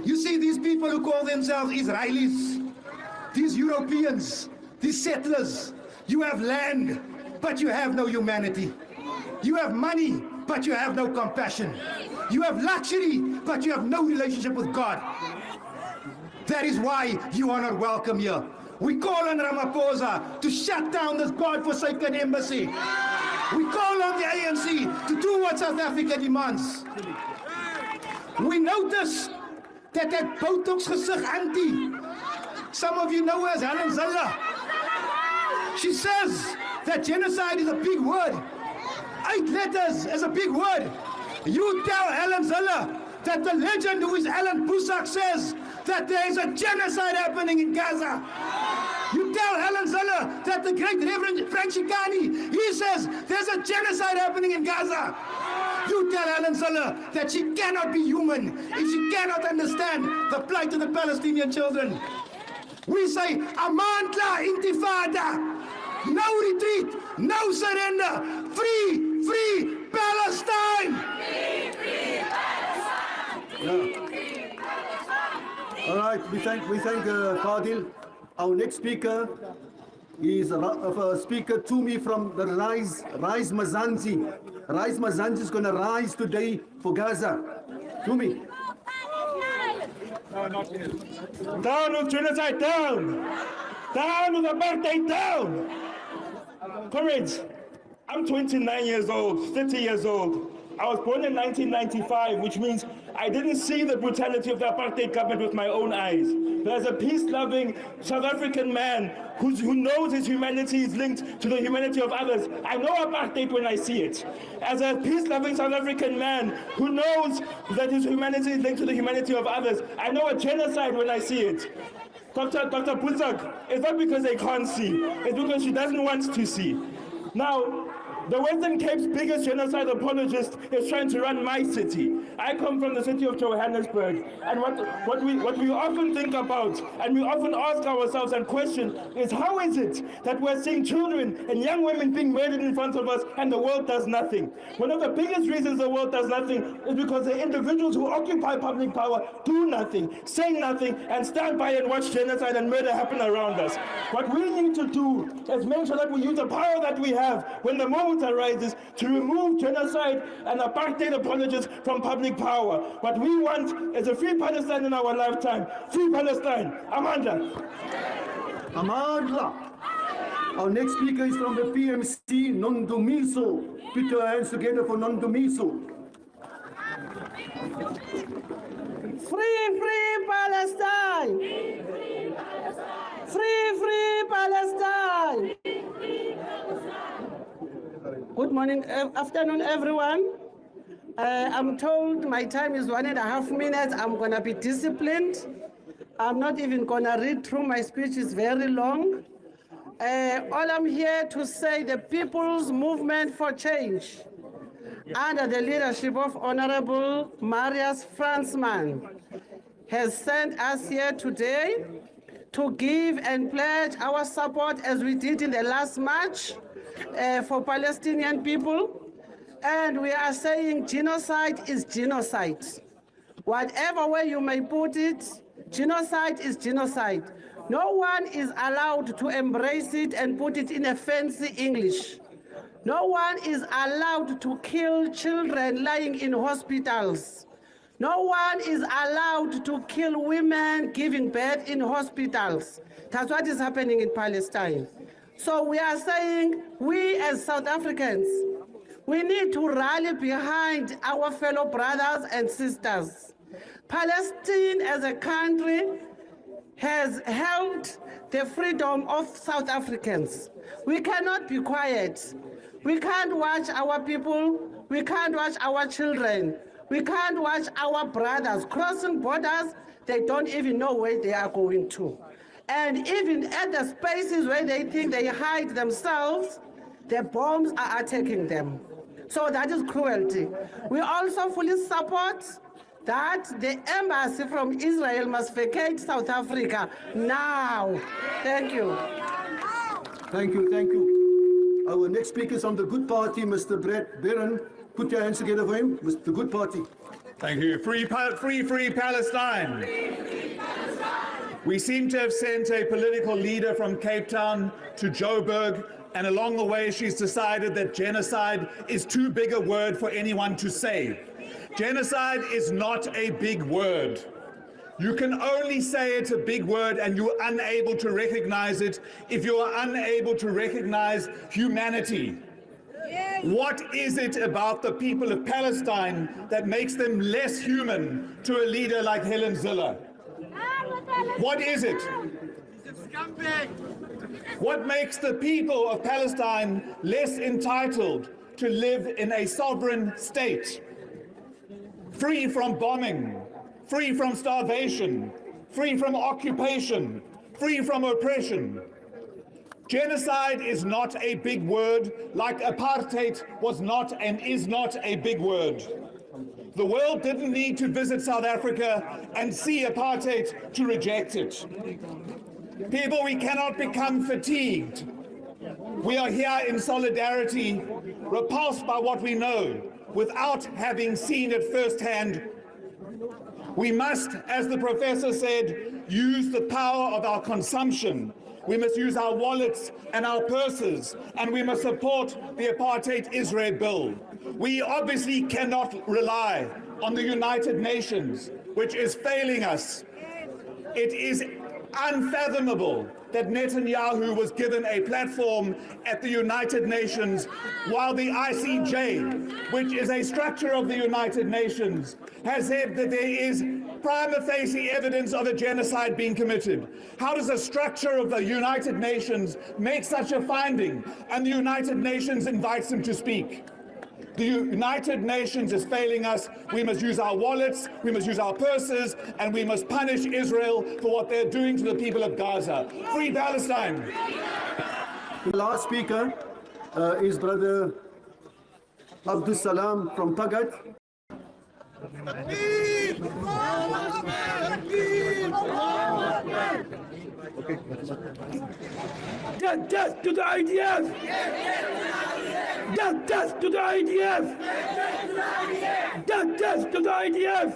You see these people who call themselves Israelis, these Europeans, these settlers, you have land, but you have no humanity. You have money, but you have no compassion. You have luxury, but you have no relationship with God. That is why you are not welcome here. We call on Ramaphosa to shut down this God-forsaken embassy. We call on the ANC to do what South Africa demands. We noticed that Botox gezicht auntie, some of you know her as Helen Zille. She says that genocide is a big word. 8 letters is a big word. You tell Helen Zille that the legend who is Alan Busak says that there is a genocide happening in Gaza. You tell Helen Zille that the great Reverend Frank Shikani, he says there's a genocide happening in Gaza. You tell Helen Zille that she cannot be human if she cannot understand the plight of the Palestinian children. We say, Amandla Intifada. No retreat, no surrender. Free, free Palestine. Free, free Palestine. All right, we thank Fadil. Our next speaker is a speaker to me from the Rise Mazanzi. Rise Mazanzi is going to rise today for Gaza. To me. Down with genocide, down! Down with apartheid, down! Comrades, I'm 29 years old, 30 years old. I was born in 1995, which means I didn't see the brutality of the apartheid government with my own eyes. But as a peace-loving South African man who knows his humanity is linked to the humanity of others, I know apartheid when I see it. As a peace-loving South African man who knows that his humanity is linked to the humanity of others, I know a genocide when I see it. Dr. Busak, it's not because they can't see, it's because she doesn't want to see. Now, the Western Cape's biggest genocide apologist is trying to run my city. I come from the city of Johannesburg, and what we often think about, and we often ask ourselves and question, is how is it that we're seeing children and young women being murdered in front of us and the world does nothing? One of the biggest reasons the world does nothing is because the individuals who occupy public power do nothing, say nothing, and stand by and watch genocide and murder happen around us. What we need to do is make sure that we use the power that we have when the moment arises to remove genocide and apartheid apologists from public power. What we want is a free Palestine in our lifetime. Free Palestine. Amandla. Amandla. Our next speaker is from the PMC, Nondumiso. Put your hands together for Nondumiso. Free, free Palestine! Free, free Palestine! Good morning, afternoon, everyone. I'm told my time is 1.5 minutes. I'm going to be disciplined. I'm not even going to read through my speech. It's very long. All I'm here to say, the People's Movement for Change, under the leadership of Honorable Marius Fransman, has sent us here today to give and pledge our support as we did in the last march for Palestinian people. And we are saying genocide is genocide. Whatever way you may put it, genocide is genocide. No one is allowed to embrace it and put it in a fancy English. No one is allowed to kill children lying in hospitals. No one is allowed to kill women giving birth in hospitals. That's what is happening in Palestine. So we are saying, we as South Africans, we need to rally behind our fellow brothers and sisters. Palestine as a country has held the freedom of South Africans. We cannot be quiet. We can't watch our people, we can't watch our children, we can't watch our brothers crossing borders. They don't even know where they are going to. And even at the spaces where they think they hide themselves, the bombs are attacking them. So that is cruelty. We also fully support that the embassy from Israel must vacate South Africa now. Thank you. Thank you, thank you. Our next speaker is from the Good Party, Mr. Brett Barron. Put your hands together for him, Mr. Good Party. Thank you. Free Palestine. We seem to have sent a political leader from Cape Town to Joburg, and along the way she's decided that genocide is too big a word for anyone to say. Genocide is not a big word. You can only say it's a big word and you're unable to recognize it if you are unable to recognize humanity. What is it about the people of Palestine that makes them less human to a leader like Helen Ziller? What is it? What makes the people of Palestine less entitled to live in a sovereign state, free from bombing, free from starvation, free from occupation, free from oppression? Genocide is not a big word, like apartheid was not and is not a big word. The world didn't need to visit South Africa and see apartheid to reject it. People, we cannot become fatigued. We are here in solidarity, repulsed by what we know, without having seen it firsthand. We must, as the professor said, use the power of our consumption. We must use our wallets and our purses, and we must support the Apartheid Israel bill. We obviously cannot rely on the United Nations, which is failing us. It is unfathomable that Netanyahu was given a platform at the United Nations while the ICJ, which is a structure of the United Nations, has said that there is prima facie evidence of a genocide being committed. How does a structure of the United Nations make such a finding and the United Nations invites him to speak? The United Nations is failing us. We must use our wallets, we must use our purses, and we must punish Israel for what they're doing to the people of Gaza. Free Palestine! The last speaker is Brother Abdul Salam from Tagat. Death to the IDF! Death to the IDF! Death to the IDF!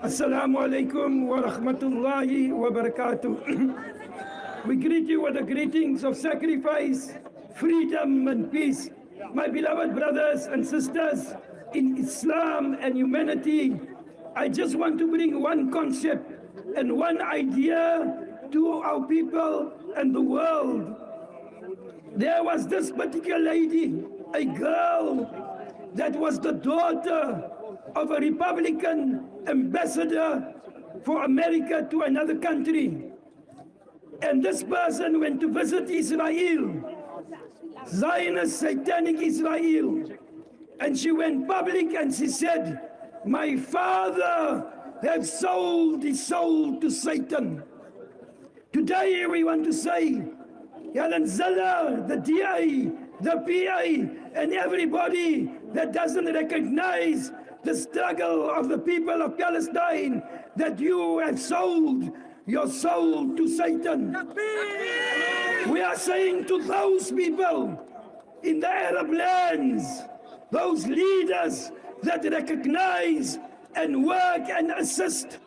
Assalamu alaikum wa rahmatullahi wa barakatuh. We greet you with the greetings of sacrifice, freedom and peace. My beloved brothers and sisters in Islam and humanity, I just want to bring one concept and one idea to our people and the world. There was this particular lady, a girl that was the daughter of a Republican ambassador for America to another country. And this person went to visit Israel, Zionist satanic Israel. And she went public and she said, my father has sold his soul to Satan. Today we want to say, Helen Ziller, the DA, the PA, and everybody that doesn't recognize the struggle of the people of Palestine, that you have sold your soul to Satan. We are saying to those people in the Arab lands, those leaders that recognize and work and assist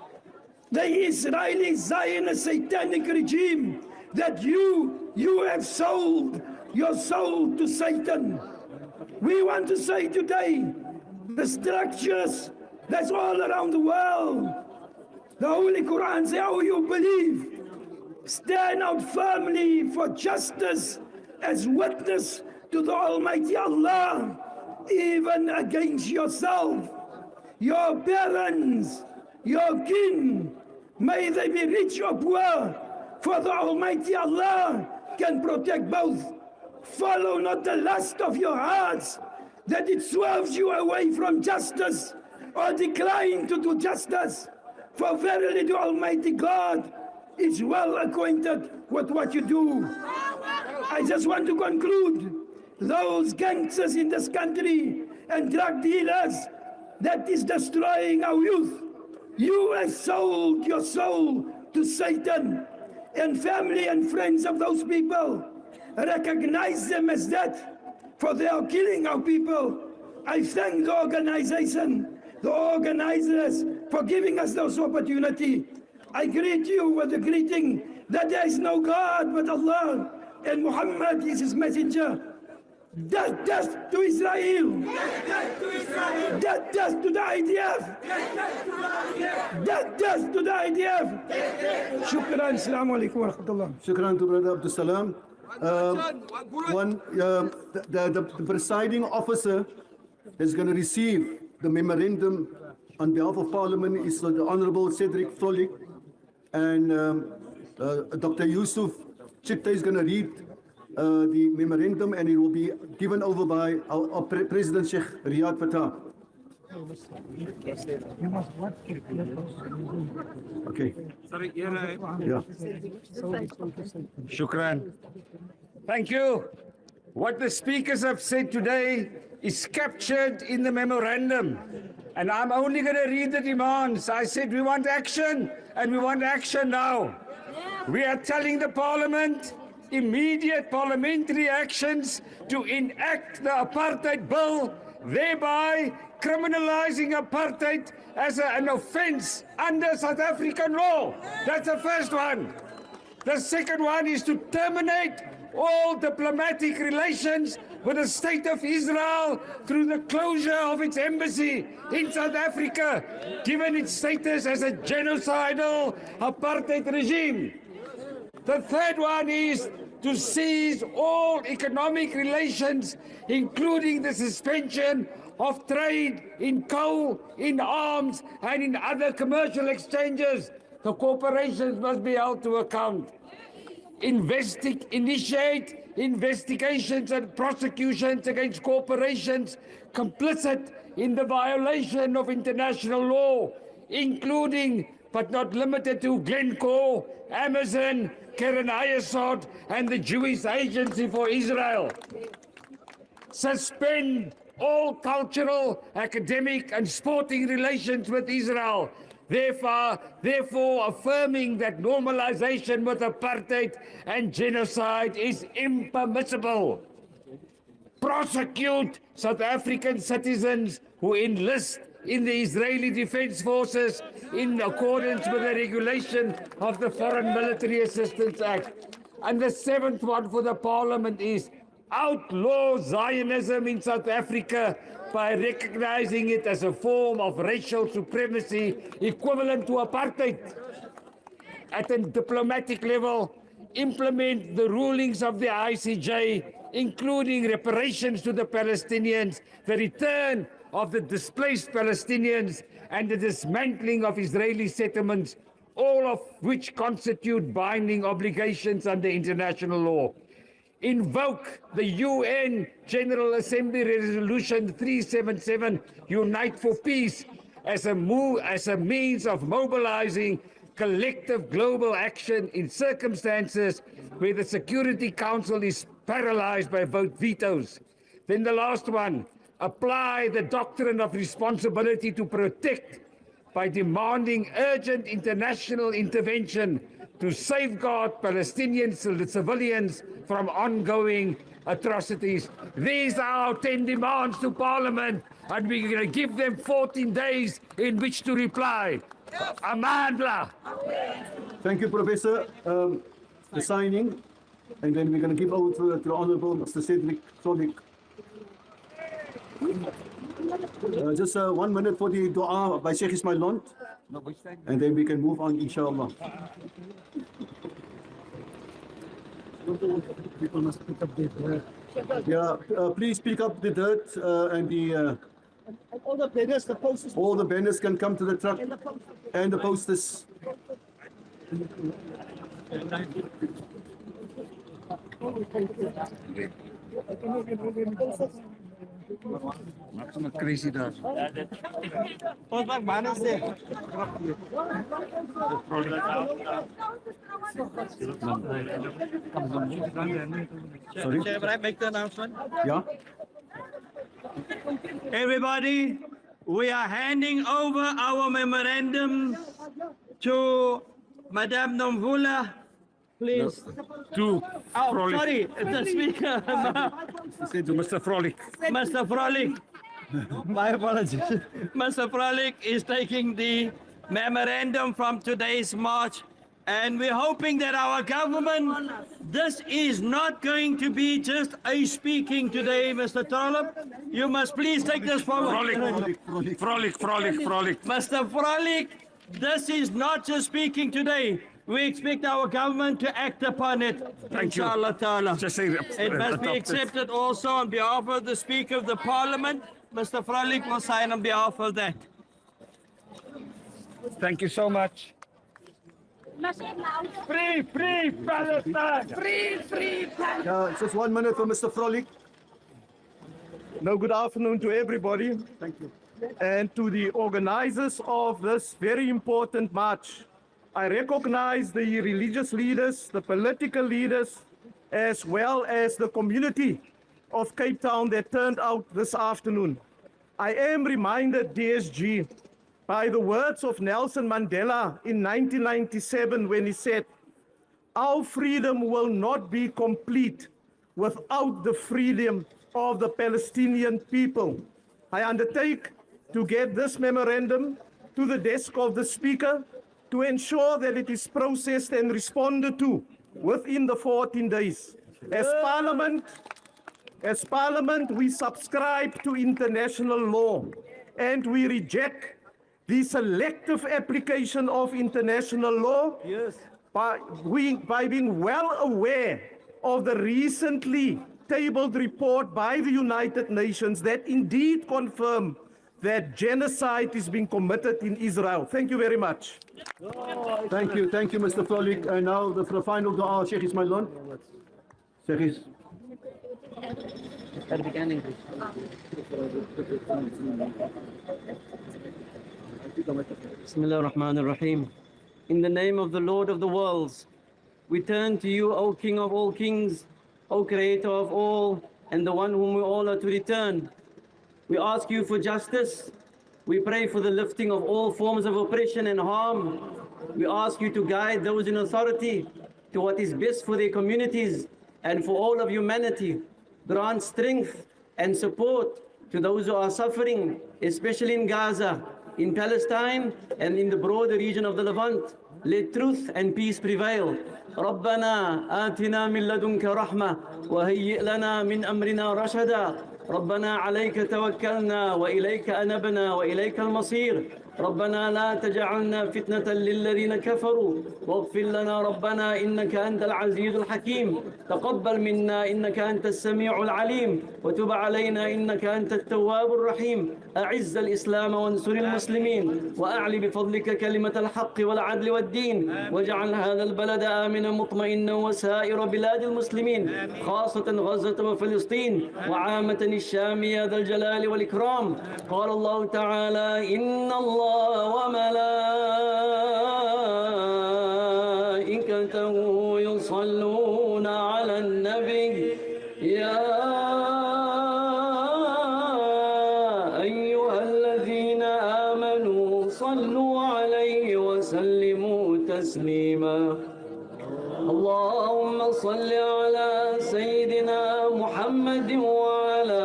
the Israeli Zionist satanic regime, that you have sold your soul to Satan. We want to say today, the structures that's all around the world, the Holy Quran says, oh, you believe, stand out firmly for justice as witness to the Almighty Allah, even against yourself, your parents, your kin, may they be rich or poor, for the Almighty Allah can protect both. Follow not the lust of your hearts, that it swerves you away from justice, or decline to do justice. For verily the Almighty God is well acquainted with what you do. I just want to conclude, those gangsters in this country and drug dealers that is destroying our youth, you have sold your soul to Satan. And family and friends of those people, recognize them as that, for they are killing our people. I thank the organization, the organizers, for giving us those opportunity. I greet you with the greeting that there is no God but Allah, and Muhammad is his messenger. Death to Israel! Death to the IDF! Death to the IDF! Shukran, assalamu alaikum wa rahmatullah. Shukran to Brother Abdul Salam. The presiding officer is going to receive the memorandum on behalf of Parliament is the Honourable Cedric Frolik, and Dr. Yusuf Chitta is going to read the memorandum, and it will be given over by our President Sheikh Riyad Fatah. Okay. Sorry, Yeah. Shukran. Thank you. What the speakers have said today is captured in the memorandum. And I'm only going to read the demands. I said we want action, and we want action now. We are telling the Parliament immediate parliamentary actions to enact the apartheid bill, thereby criminalizing apartheid as an offense under South African law. That's the first one. The second one is to terminate all diplomatic relations with the State of Israel through the closure of its embassy in South Africa, given its status as a genocidal apartheid regime. The third one is to seize all economic relations, including the suspension of trade in coal, in arms, and in other commercial exchanges. The corporations must be held to account. Initiate investigations and prosecutions against corporations complicit in the violation of international law, including but not limited to Glencore, Amazon, Keren Ayesod, and the Jewish Agency for Israel. Suspend all cultural, academic, and sporting relations with Israel, therefore affirming that normalization with apartheid and genocide is impermissible. Prosecute South African citizens who enlist in the Israeli Defense Forces in accordance with the regulation of the Foreign Military Assistance Act. And the seventh one for the Parliament is outlaw Zionism in South Africa by recognizing it as a form of racial supremacy equivalent to apartheid. At a diplomatic level, implement the rulings of the ICJ, including reparations to the Palestinians, the return of the displaced Palestinians, and the dismantling of Israeli settlements, all of which constitute binding obligations under international law. Invoke the UN General Assembly Resolution 377, Unite for Peace, as a means of mobilizing collective global action in circumstances where the Security Council is paralyzed by vote vetoes. Then the last one, apply the doctrine of responsibility to protect by demanding urgent international intervention to safeguard Palestinian civilians from ongoing atrocities. These are our 10 demands to Parliament, and we're going to give them 14 days in which to reply. Amandla. Thank you, Professor. The signing, and then we're going to give over to the Honourable Mr. Cedric Frolik. Just 1 minute for the dua by Sheikh Ismail Lont, and then we can move on, inshallah. People must pick up the dirt. Yeah, please pick up the dirt and the... all the banners, the posters. All the banners can come to the truck and the posters. Crazy dog. Sorry? Can I make the announcement? Yeah. Everybody, we are handing over our memorandum to Madame Nomvula. Please. To Frolik. Sorry, the speaker. Say to Mr. Frolik. Mr. Frolik. My apologies. Mr. Frolik is taking the memorandum from today's march, and we're hoping that our government, this is not going to be just a speaking today, Mr. Trollop. You must please take this forward. Frolik. Mr. Frolik, this is not just speaking today. We expect our government to act upon it, inshallah ta'ala. It must be accepted also on behalf of the Speaker of the Parliament. Mr. Frolik will sign on behalf of that. Thank you so much. Free Palestine! Free Palestine! Just 1 minute for Mr. Frolik. Now, good afternoon to everybody. Thank you. And to the organizers of this very important march. I recognize the religious leaders, the political leaders, as well as the community of Cape Town that turned out this afternoon. I am reminded, DSG, by the words of Nelson Mandela in 1997 when he said, "Our freedom will not be complete without the freedom of the Palestinian people." I undertake to get this memorandum to the desk of the Speaker to ensure that it is processed and responded to within the 14 days. As Parliament, we subscribe to international law and we reject the selective application of international law by being well aware of the recently tabled report by the United Nations that indeed confirm that genocide is being committed in Israel. Thank you very much. Thank you, Mr. Frolik. And now the final dua, Sheikh Ismail Lon. Sheikh Bismillah ar-Rahman ar-Rahim. In the name of the Lord of the worlds, we turn to you, O King of all kings, O Creator of all, and the one whom we all are to return. We ask you for justice. We pray for the lifting of all forms of oppression and harm. We ask you to guide those in authority to what is best for their communities and for all of humanity. Grant strength and support to those who are suffering, especially in Gaza, in Palestine, and in the broader region of the Levant. Let truth and peace prevail. ربنا آتنا من لدنك رحمة وهيئ لنا من أمرنا رشدا. ربنا عليك توكلنا وإليك أنبنا وإليك المصير. ربنا لا تجعلنا فتنة للذين كفروا واغفر لنا ربنا إنك أنت العزيز الحكيم. تقبل منا إنك أنت السميع العليم وتب علينا إنك أنت التواب الرحيم. أعز الإسلام وانصر المسلمين وأعلي بفضلك كلمة الحق والعدل والدين واجعل هذا البلد آمنا مطمئنا وسائر بلاد المسلمين خاصة غزة وفلسطين وعامة الشام يا ذا الجلال والإكرام. قال الله تعالى إن الله وملائكته يصلون على النبي يا أيها الذين آمنوا صلوا عليه وسلموا تسليما. اللهم صل على سيدنا محمد وعلى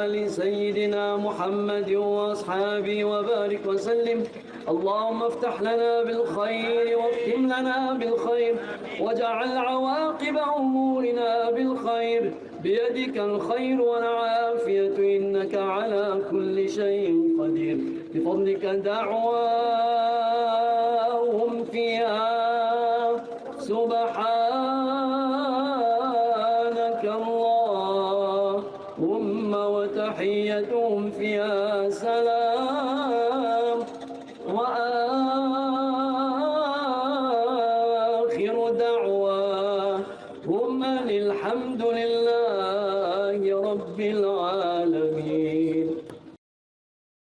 آل سيدنا محمد وأصحابه وبارك وسلم. اللهم افتح لنا بالخير واختم لنا بالخير واجعل عواقب أمورنا بالخير. بيدك الخير والعافية إنك على كل شيء قدير. بفضلك دعواهم فيها سبحانك اللهم وتحيتهم فيها سلام وآخر دعواهم الحمد لله رب العالمين.